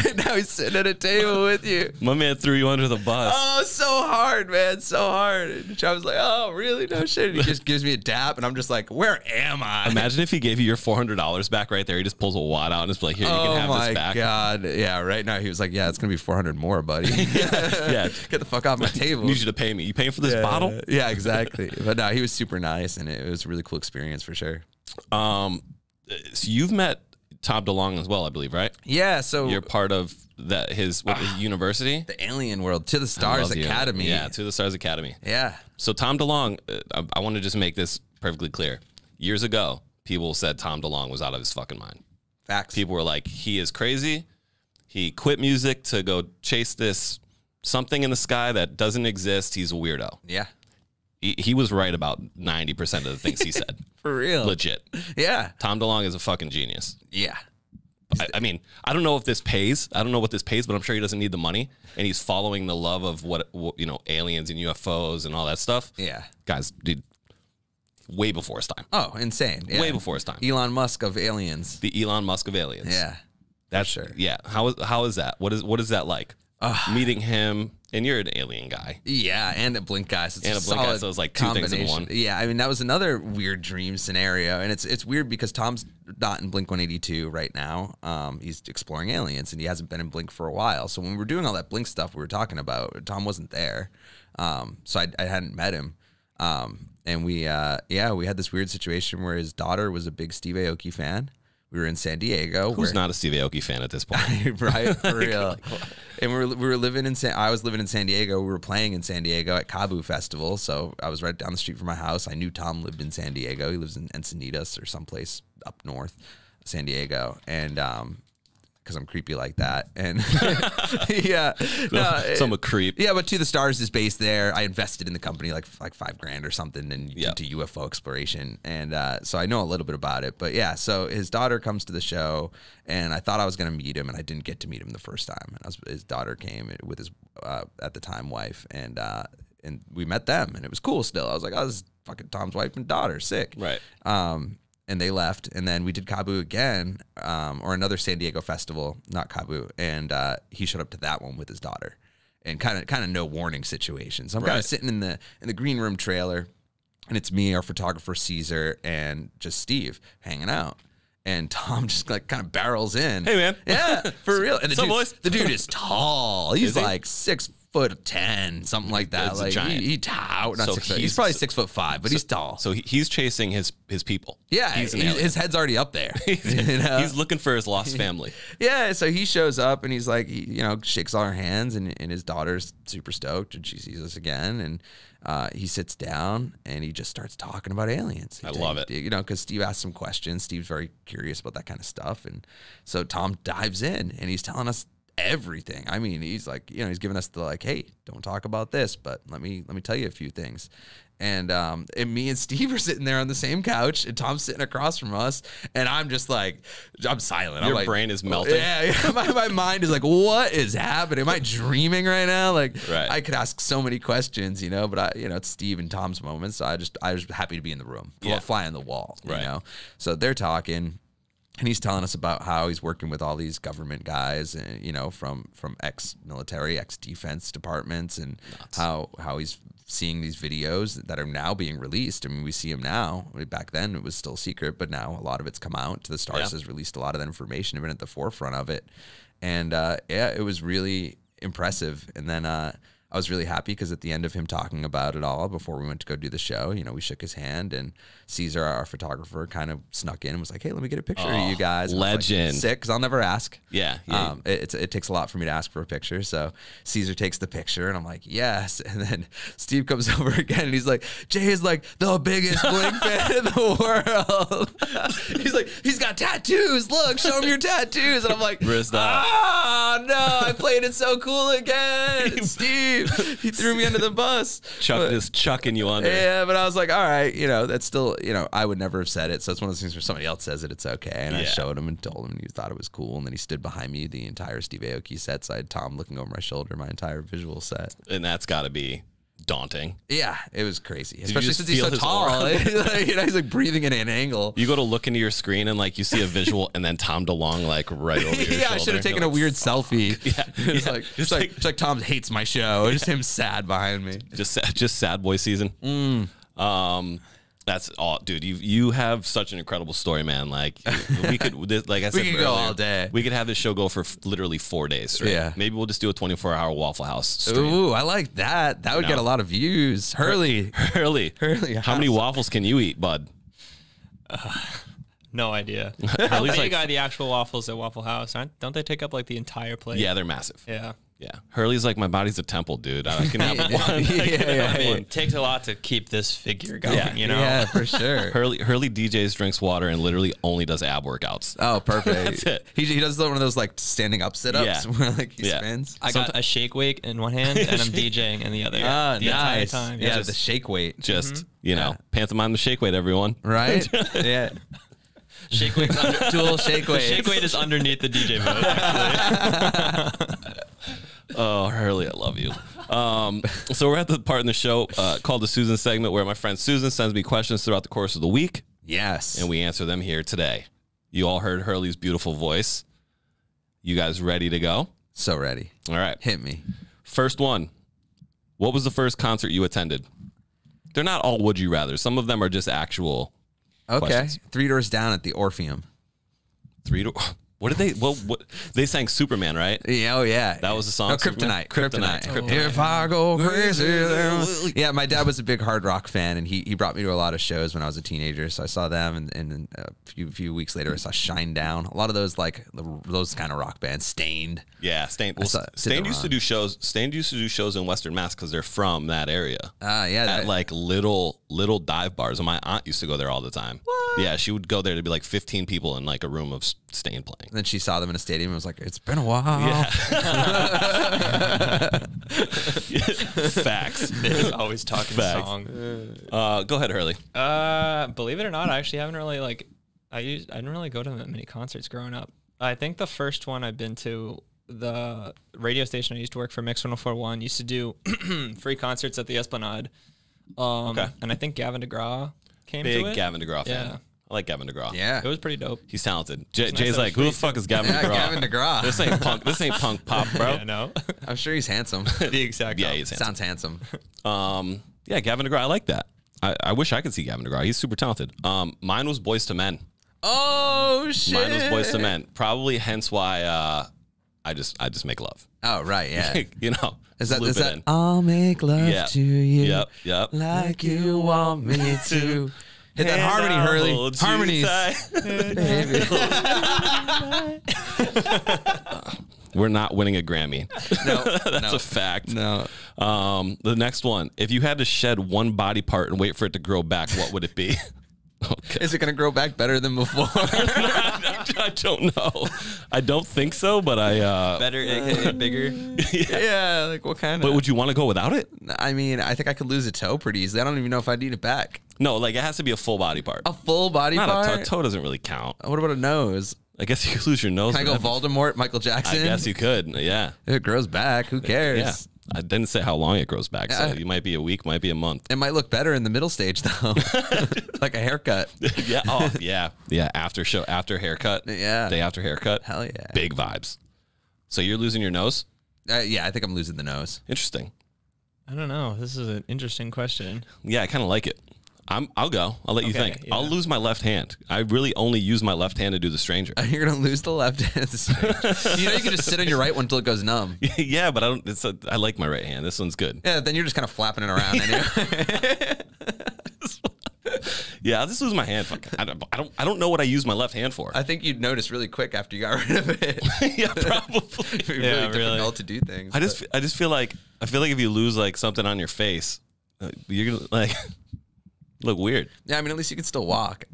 And now he's sitting at a table with you. My man threw you under the bus. Oh, so hard, man. So hard. And Travis like, oh, really? No shit. And he just gives me a dap, and I'm just like, where am I? Imagine if he gave you your $400 back right there. He just pulls a wad out and is like, here, you can have this back. Oh, my God. Yeah, right now he was like, yeah, it's going to be 400 more, buddy. Yeah. Get the fuck off my table. I need you to pay me. You paying for this bottle? Yeah, exactly. But no, he was super nice, and it was a really cool experience for sure. So you've met Tom DeLonge as well, I believe, right? Yeah. So you're part of his university, the Alien World, To the Stars Academy. Yeah, To the Stars Academy. Yeah. So Tom DeLonge, I want to just make this perfectly clear. Years ago, people said Tom DeLonge was out of his fucking mind. Facts. People were like, he is crazy. He quit music to go chase this something in the sky that doesn't exist. He's a weirdo. Yeah. He was right about 90% of the things he said. For real. Legit. Yeah. Tom DeLonge is a fucking genius. Yeah. I mean, I don't know if this pays. I don't know what this pays, but I'm sure he doesn't need the money. And he's following the love of what aliens and UFOs and all that stuff. Yeah. Guys, dude, way before his time. Oh, insane. Yeah. Way before his time. Elon Musk of aliens. The Elon Musk of aliens. Yeah. That's sure. Yeah. How is that? What is that like? Meeting him, and you're an alien guy. Yeah, and a Blink guy. So it's a Blink guy, so it's like two things in one. Yeah, I mean, that was another weird dream scenario. And it's weird because Tom's not in Blink 182 right now. He's exploring aliens, and he hasn't been in Blink for a while. So when we were doing all that Blink stuff we were talking about, Tom wasn't there. So I hadn't met him. And we had this weird situation where his daughter was a big Steve Aoki fan. We were in San Diego. Who's not a Steve Aoki fan at this point? Right, for real. And we were living in I was living in San Diego. We were playing in San Diego at Kabu Festival. So I was right down the street from my house. I knew Tom lived in San Diego. He lives in Encinitas or someplace up north, San Diego. And because I'm creepy like that. And yeah, so I'm a creep. Yeah, but To the Stars is based there. I invested in the company like $5,000 or something into UFO exploration, and so I know a little bit about it. But yeah, so his daughter comes to the show, and I thought I was gonna meet him, and I didn't get to meet him the first time. And his daughter came with his at the time wife, and we met them, and it was cool. Still, I was like, oh, this is fucking Tom's wife and daughter, sick, right? And they left, and then we did Kabu again, or another San Diego festival, not Kabu, and he showed up to that one with his daughter, and kind of no warning situation. So I'm kind of sitting in the green room trailer, and it's me, our photographer Caesar, and just Steve hanging out. And Tom just like kind of barrels in. Hey man, yeah, for real. And the dude is tall. He's he? like 6'10", something like that. It's a like giant. He's probably 6'5", but he's tall. So he's chasing his people. Yeah, his head's already up there. He's looking for his lost family. Yeah, so he shows up and he's like, shakes all our hands, and his daughter's super stoked, and she sees us again, and he sits down and he just starts talking about aliens. I love it. Because Steve asked some questions. Steve's very curious about that kind of stuff, and so Tom dives in and he's telling us everything. I mean, he's like, he's giving us the like, hey, don't talk about this, but let me tell you a few things. And me and Steve are sitting there on the same couch, and Tom's sitting across from us, and I'm just like, I'm silent. Your I'm like, brain is melting. Yeah, my mind is like, what is happening? Am I dreaming right now? Like, I could ask so many questions, but it's Steve and Tom's moment, so I was happy to be in the room, fly on the wall, So they're talking. And he's telling us about how he's working with all these government guys, from ex-military, ex-defense departments, and how he's seeing these videos that are now being released. I mean, we see them now. Back then, it was still secret, but now a lot of it's come out. To the Stars has released a lot of that information, been at the forefront of it. And, it was really impressive. And then I was really happy because at the end of him talking about it all, before we went to go do the show, we shook his hand, and Caesar, our photographer, kind of snuck in and was like, hey, let me get a picture of you guys. Legend. Like, sick, because I'll never ask. Yeah. It takes a lot for me to ask for a picture. So Caesar takes the picture, and I'm like, yes. And then Steve comes over again, and he's like, Jay is like the biggest Blink fan in the world. He's like, he's got tattoos. Look, show him your tattoos. And I'm like, wrist up. Oh, no, I played it so cool again. Steve. He threw me under the bus. Chuck is chucking you under. Yeah, but I was like, all right, that's still, I would never have said it. So it's one of those things where somebody else says it, it's okay. And I showed him and told him, and he thought it was cool. And then he stood behind me the entire Steve Aoki set. So I had Tom looking over my shoulder, my entire visual set. And that's got to be daunting. Yeah, it was crazy, especially since he's so tall. He's like breathing in an angle. You go to look into your screen and like you see a visual, and then Tom DeLonge like right over your shoulder. I should have taken a weird selfie. It's like Tom hates my show. It's just him sad behind me. Just sad boy season. That's all, dude. You have such an incredible story, man. Like we could, like I said, we could go all day. We could have this show go for literally 4 days straight. Yeah, maybe we'll just do a 24-hour Waffle House stream. Ooh, I like that. That would get a lot of views. Hurley. How many waffles can you eat, bud? No idea. Hurley's like, you got the actual waffles at Waffle House, don't they take up like the entire plate? Yeah, they're massive. Yeah. Hurley's like, my body's a temple, dude. I can have one. I mean, it takes a lot to keep this figure going, Yeah, for sure. Hurley DJs, drinks water, and literally only does ab workouts. Oh, perfect. That's it. He does one of those like standing up sit-ups where like he spins. I got a shake weight in one hand and I'm DJing in the other. The entire time. Yeah, the shake weight. Just, pantomime the shake weight, everyone. Right? Yeah. Shake weight, dual shake weight. Shake weight is underneath the DJ booth, actually. Oh, Hurley, I love you. So we're at the part in the show called the Susan segment, where my friend Susan sends me questions throughout the course of the week. Yes. And we answer them here today. You all heard Hurley's beautiful voice. You guys ready to go? So ready. All right. Hit me. First one. What was the first concert you attended? They're not all would you rather. Some of them are just actual questions. 3 Doors Down at the Orpheum. What did they? What they sang Superman, right? Yeah, oh yeah, that was the song. No, Kryptonite. Kryptonite. If I go crazy, yeah. My dad was a big hard rock fan, and he brought me to a lot of shows when I was a teenager. So I saw them, and then a few weeks later, I saw Shinedown. A lot of those those kind of rock bands. Stained. Yeah, Stained. Well, Stained used to do shows. Stained used to do shows in Western Mass because they're from that area. At like little dive bars, and my aunt used to go there all the time. What? Yeah, she would go there to be like 15 people in like a room of staying playing. And then she saw them in a stadium and was like, "It's been a while." Yeah. Facts. They're always talking Facts. song. Go ahead, Hurley. Believe it or not, I actually haven't really like I didn't really go to that many concerts growing up. I think the first one I've been to, the radio station I used to work for, Mix 104.1, used to do free concerts at the Esplanade. Okay. And I think Gavin DeGraw came to it. Big Gavin DeGraw fan. Yeah. I like Gavin DeGraw. Yeah. It was pretty dope. He's talented. nice Jay's like, who the fuck is Gavin DeGraw? Gavin DeGraw. This ain't punk. This ain't punk pop, bro. Yeah, no. I'm sure he's handsome. The exact Yeah, he's handsome. Sounds handsome. Yeah, Gavin DeGraw. I like that. I wish I could see Gavin DeGraw. He's super talented. Mine was Boys to Men. Oh shit. Mine was Boys to Men. Probably hence why I just make love. Oh right, yeah. You know. Is that loop it in. I'll make love Yep. to you. Yep. Like you want me to. Hit that harmony, I'll Hurley. hold you Harmonies. tight. We're not winning a Grammy. No, That's a fact. No. The next one. If you had to shed one body part and wait for it to grow back, what would it be? Okay. Is it gonna grow back better than before? I don't know. I don't think so, but I Better, bigger. Yeah, like what kind of? But would you want to go without it? I mean, I think I could lose a toe pretty easily. I don't even know if I'd need it back. No, like it has to be a full body part. A full body Not part? a toe. Toe doesn't really count. What about a nose? I guess you could lose your nose. Can I go but Voldemort, Michael Jackson? I guess you could. Yeah. If it grows back, who cares? Yeah. I didn't say how long it grows back, so Yeah. you might be a week, might be a month. It might look better in the middle stage though. Like a haircut. Yeah. Oh, yeah. Yeah. After haircut. Yeah. Day after haircut. Hell yeah. Big vibes. So you're losing your nose? Yeah, I think I'm losing the nose. Interesting. I don't know. This is an interesting question. Yeah, I kind of like it. I'll go. I'll let you Okay, think. yeah. I'll lose my left hand. I really only use my left hand to do the stranger. You're gonna lose the left hand. You know, you can just sit on your right one until it goes numb. Yeah, but I like my right hand. This one's good. Yeah, then you're just kind of flapping it around. Anyway. Yeah, I'll just lose my hand. Fuck. I don't know what I use my left hand for. I think you'd notice really quick after you got rid of it. Yeah, probably. It'd be Yeah, really really. difficult to do things. I just feel like if you lose like something on your face, you're gonna like look weird. Yeah, I mean, at least you can still walk.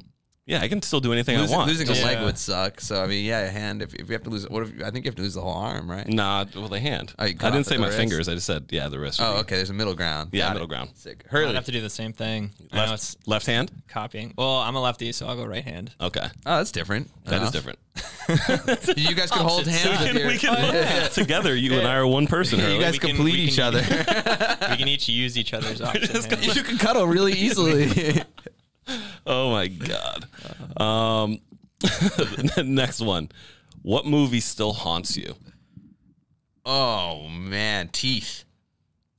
Yeah, I can still do anything I want. Losing a Yeah. leg would suck. So I mean, yeah, a hand. If you have to lose, I think you have to lose the whole arm, right? Nah, with a hand. Oh, you I cut didn't off say the my wrist? fingers. I just said the wrist. Oh, okay. There's a middle ground. Yeah, Got middle it. ground. Sick. I'd Hurley. have to do the same thing. I know it's Left hand. copying. Well, I'm a lefty, so I'll go right hand. Okay, Oh, that's different. that is Enough. different. You guys could hold hands. with your- We can together. You and I are one person. You Hurley. guys We can- complete we can- each other. We can each use each other's options. You can cuddle really easily. Oh my god. Next one. What movie still haunts you? Oh man, teeth.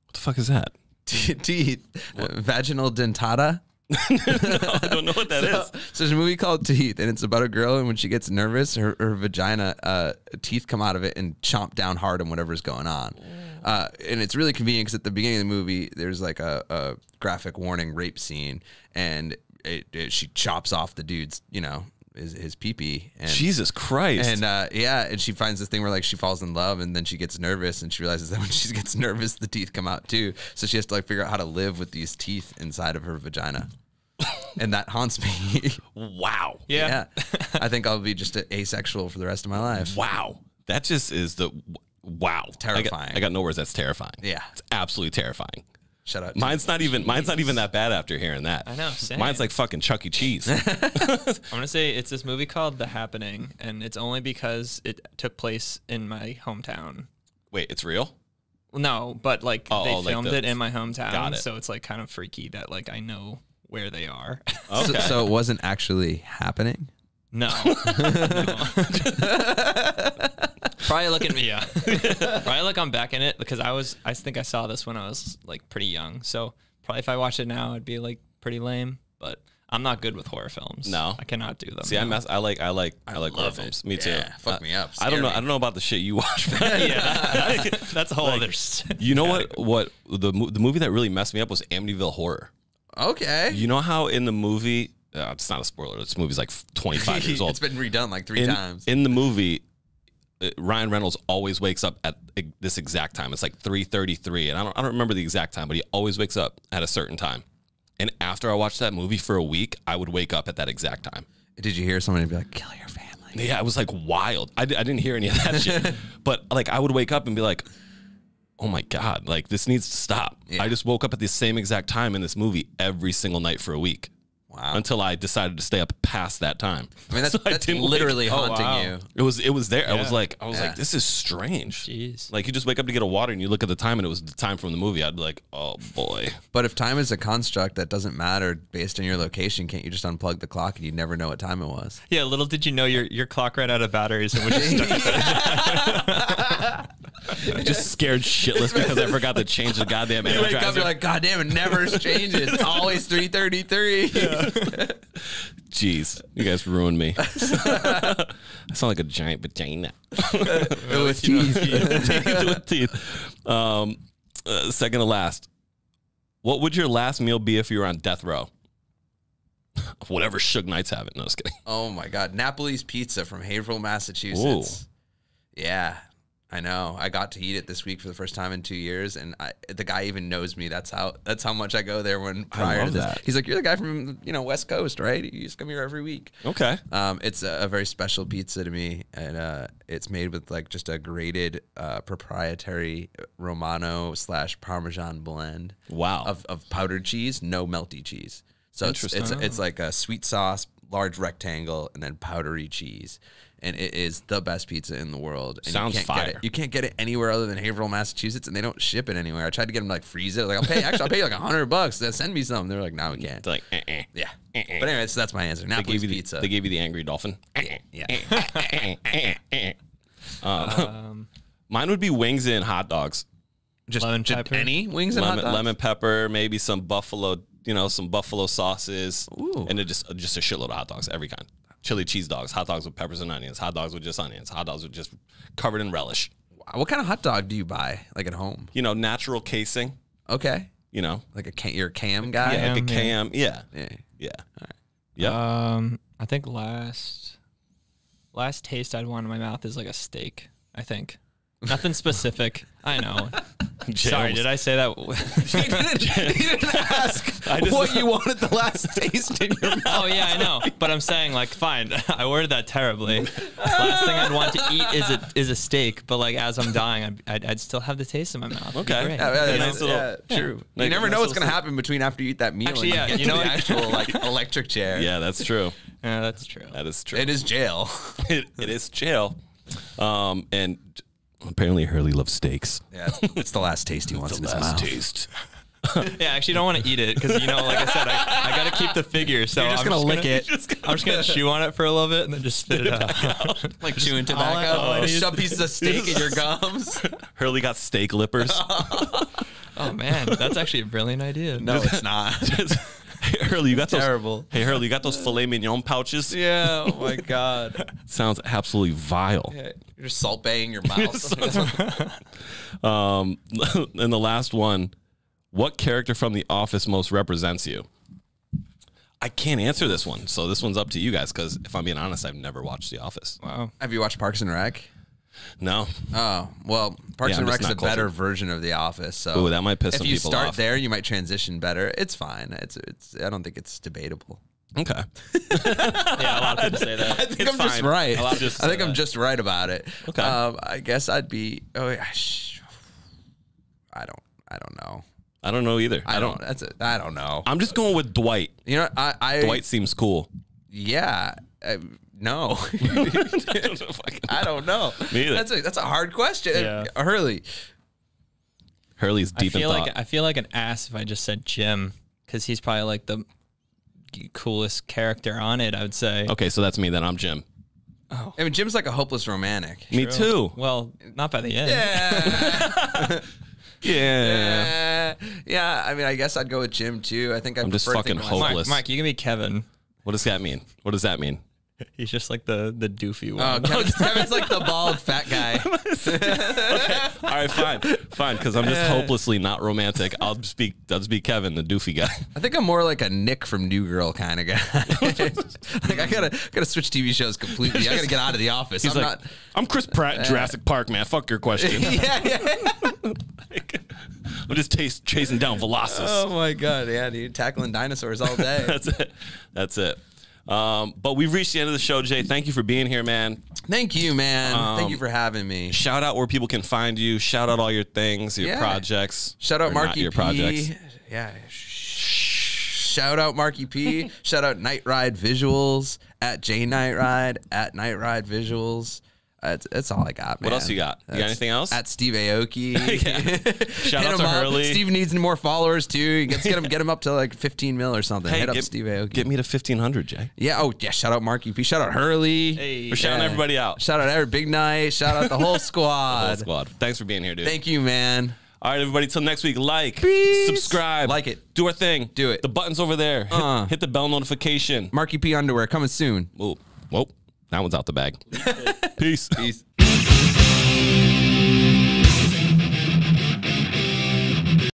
What the fuck is that? Teeth. Vaginal dentata. I don't know what that is. So there's a movie called Teeth, and it's about a girl, and when she gets nervous, her vagina, teeth come out of it and chomp down hard on whatever's going on. And it's really convenient because at the beginning of the movie, there's like a graphic warning rape scene, and she chops off the dude's, his pee-pee. And, Jesus Christ. And and she finds this thing where like she falls in love, and then she gets nervous, and she realizes that when she gets nervous, the teeth come out too. So she has to like figure out how to live with these teeth inside of her vagina. And that haunts me. Wow. Yeah. I think I'll be just asexual for the rest of my life. Wow. That just is wow. Terrifying. I got no words. That's terrifying. Yeah. It's absolutely terrifying. Shut up. Mine's not even that bad after hearing that. I know, same. Mine's like fucking Chuck E. Cheese. I'm gonna say it's this movie called The Happening, and it's only because it took place in my hometown. Wait, it's real? No, but like Oh, they like filmed the- it in my hometown, Got it. so it's like kind of freaky that like I know where they are. Okay. So it wasn't actually happening? No. Probably look at me, yeah. Probably look I'm back in it because I think I saw this when I was like pretty young. So probably if I watched it now, it'd be like pretty lame. But I'm not good with horror films. No. I cannot do them. See, I like horror love films. it. Me too. Yeah, fuck me up. I don't know. Scary. I don't know about the shit you watch. Yeah, that's a whole other. You know what the movie that really messed me up was Amityville Horror. Okay. You know how in the movie, it's not a spoiler. This movie's like 25 years old. It's been redone like three times. In the movie, Ryan Reynolds always wakes up at this exact time. It's like 3:33, and I don't remember the exact time, but he always wakes up at a certain time. And after I watched that movie for a week, I would wake up at that exact time. Did you hear somebody be like, kill your family? Yeah, it was like wild. I didn't hear any of that shit. But like I would wake up and be like, oh my God, like this needs to stop. Yeah. I just woke up at the same exact time in this movie every single night for a week. Wow. Until I decided to stay up past that time. I mean, that's, So I that's didn't literally wake- haunting wow. you. It was there. I was Yeah. like, this is strange. Jeez. Like you just wake up to get a water and you look at the time and it was the time from the movie. I'd be like, oh boy. But if time is a construct that doesn't matter based on your location, can't you just unplug the clock and you never know what time it was? Yeah, little did you know your clock ran out of batteries and was just stuck. Just scared shitless because I forgot to change the goddamn You wake up, energizer. you're like, God damn, it never changes. It's always 3:33. Jeez, you guys ruined me. I sound like a giant vagina. With teeth. With teeth. Second to last. What would your last meal be if you were on death row? Whatever Suge Knight's having. No, just kidding. Oh my God, Napoli's Pizza from Haverhill, Massachusetts. Yeah, I know. I got to eat it this week for the first time in 2 years, and the guy even knows me. That's how much I go there. When prior to this, that. he's like, "You're the guy from West Coast, right? You just come here every week." Okay. It's a very special pizza to me, and it's made with like just a grated proprietary Romano / Parmesan blend. Wow. Of powdered cheese, no melty cheese. So it's like a sweet sauce, large rectangle, and then powdery cheese. And it is the best pizza in the world. And Sounds you can't fire. Get it. You can't get it anywhere other than Haverhill, Massachusetts, and they don't ship it anywhere. I tried to get them to like freeze it. I was like, I'll pay you like $100. Send me some. They're like, no, we can't. It's like, Yeah. But anyway, so that's my answer. Napoli's Pizza. They gave you the angry dolphin. Yeah. Mine would be wings and hot dogs. Just Lemon pepper? any wings and hot dogs? Lemon pepper, maybe some buffalo, some buffalo sauces. Ooh. And just a shitload of hot dogs, every kind. Chili cheese dogs, hot dogs with peppers and onions, hot dogs with just onions, hot dogs with just covered in relish. What kind of hot dog do you buy, like at home? Natural casing, Okay. like You're a cam guy? like a Cam, cam. Yeah. Yeah. Yeah. Yeah. I think last taste I'd want in my mouth is like a steak. I think nothing specific. I know. Sorry, did I say that? You didn't ask what you wanted the last taste in your mouth. Oh yeah, I know. But I'm saying like, fine. I worded that terribly. Last thing I'd want to eat is a steak. But like as I'm dying, I'd still have the taste in my mouth. It'd be Okay. great. True. Like, You never know nice what's little going to happen between after you eat that meal. Actually, and yeah, you you know know the what? actual like electric chair. Yeah, that's true. Yeah, that's true. That is true. It is jail. It is jail. And apparently Hurley loves steaks. Yeah, it's the last taste he wants in his mouth. taste. Yeah, I actually don't want to eat it because like I said, I got to keep the figure. So You're just I'm gonna lick it. I'm just gonna chew on it for a little bit and then just spit it out. Like chewing all I tobacco. know. Shove pieces of steak in your gums. Hurley got steak lippers. Oh man, that's actually a brilliant idea. No, it's not. Hey, Hurley, you got Terrible. Hey, Hurley, you got those filet mignon pouches? Yeah. Oh my God. Sounds absolutely vile. Yeah, you're just salt baying your mouth. And the last one, what character from The Office most represents you? I can't answer this one, so this one's up to you guys. Because if I'm being honest, I've never watched The Office. Wow. Have you watched Parks and Rec? No. Oh, well, Parks Yeah, and I'm Rec just is a not better cultured. version of The Office. So Ooh, that might piss if some you people start off. there, you might transition better. It's fine. It's. I don't think it's debatable. Okay. Yeah, a lot of people say that. I think It's I'm just fine. right. A lot of people I think say I'm that. just right about it. Okay. I guess I'd be. Oh, I don't know. I don't know either. I don't. That's it. I don't know. I'm just going with Dwight. You know, I Dwight seems cool. Yeah. No. I don't know. Me either. That's a hard question. Yeah. Hurley. Hurley's I deep in feel thought. like I feel like an ass if I just said Jim because he's probably like the coolest character on it. I would say. Okay, so that's me then. I'm Jim. I mean, Jim's like a hopeless romantic. Me too. Well, not by the end. Yeah. Yeah. Yeah. I mean, I guess I'd go with Jim too. I think I'm just fucking hopeless. Mike, you can be Kevin. What does that mean? What does that mean? He's just like the doofy Oh, one. Kevin's like the bald fat guy. All right, fine, because I'm just hopelessly not romantic. I'll just be Kevin, the doofy guy. I think I'm more like a Nick from New Girl kind of guy. Like I gotta switch TV shows completely. I gotta get out of the office. He's I'm like, not. I'm Chris Pratt in Jurassic Park, man. Fuck your question. Yeah. I'm just chasing down Velociraptors. Oh my god, yeah, dude, tackling dinosaurs all day. That's it. But we've reached the end of the show, Jay. Thank you for being here, man. Thank you, man. Thank you for having me. Shout out where people can find you. Shout out all your things, your projects. Shout out Marckie your P. projects. Yeah. Shout out Marckie P. Shout out Nightride Visuals at Nightride at Nightride Visuals. That's all I got, man. What else you got? You got anything else? At Steve Aoki. Shout out to Hurley. Steve needs more followers too. Get him up to like 15 mil or something. Hey, Hit up Steve Aoki. Get me to 1,500, Jay. Yeah. Oh yeah. Shout out Marckie P. Shout out Hurley. Hey, we're shouting everybody out. Shout out every Big Night. Shout out the whole squad. The whole squad. Thanks for being here, dude. Thank you, man. All right, everybody. Till next week. Like, Peace. subscribe, Like it. Do our thing. Do it. The button's over there. Hit the bell notification. Marckie P underwear coming soon. Ooh. Whoa. That one's out the bag. Peace. Peace.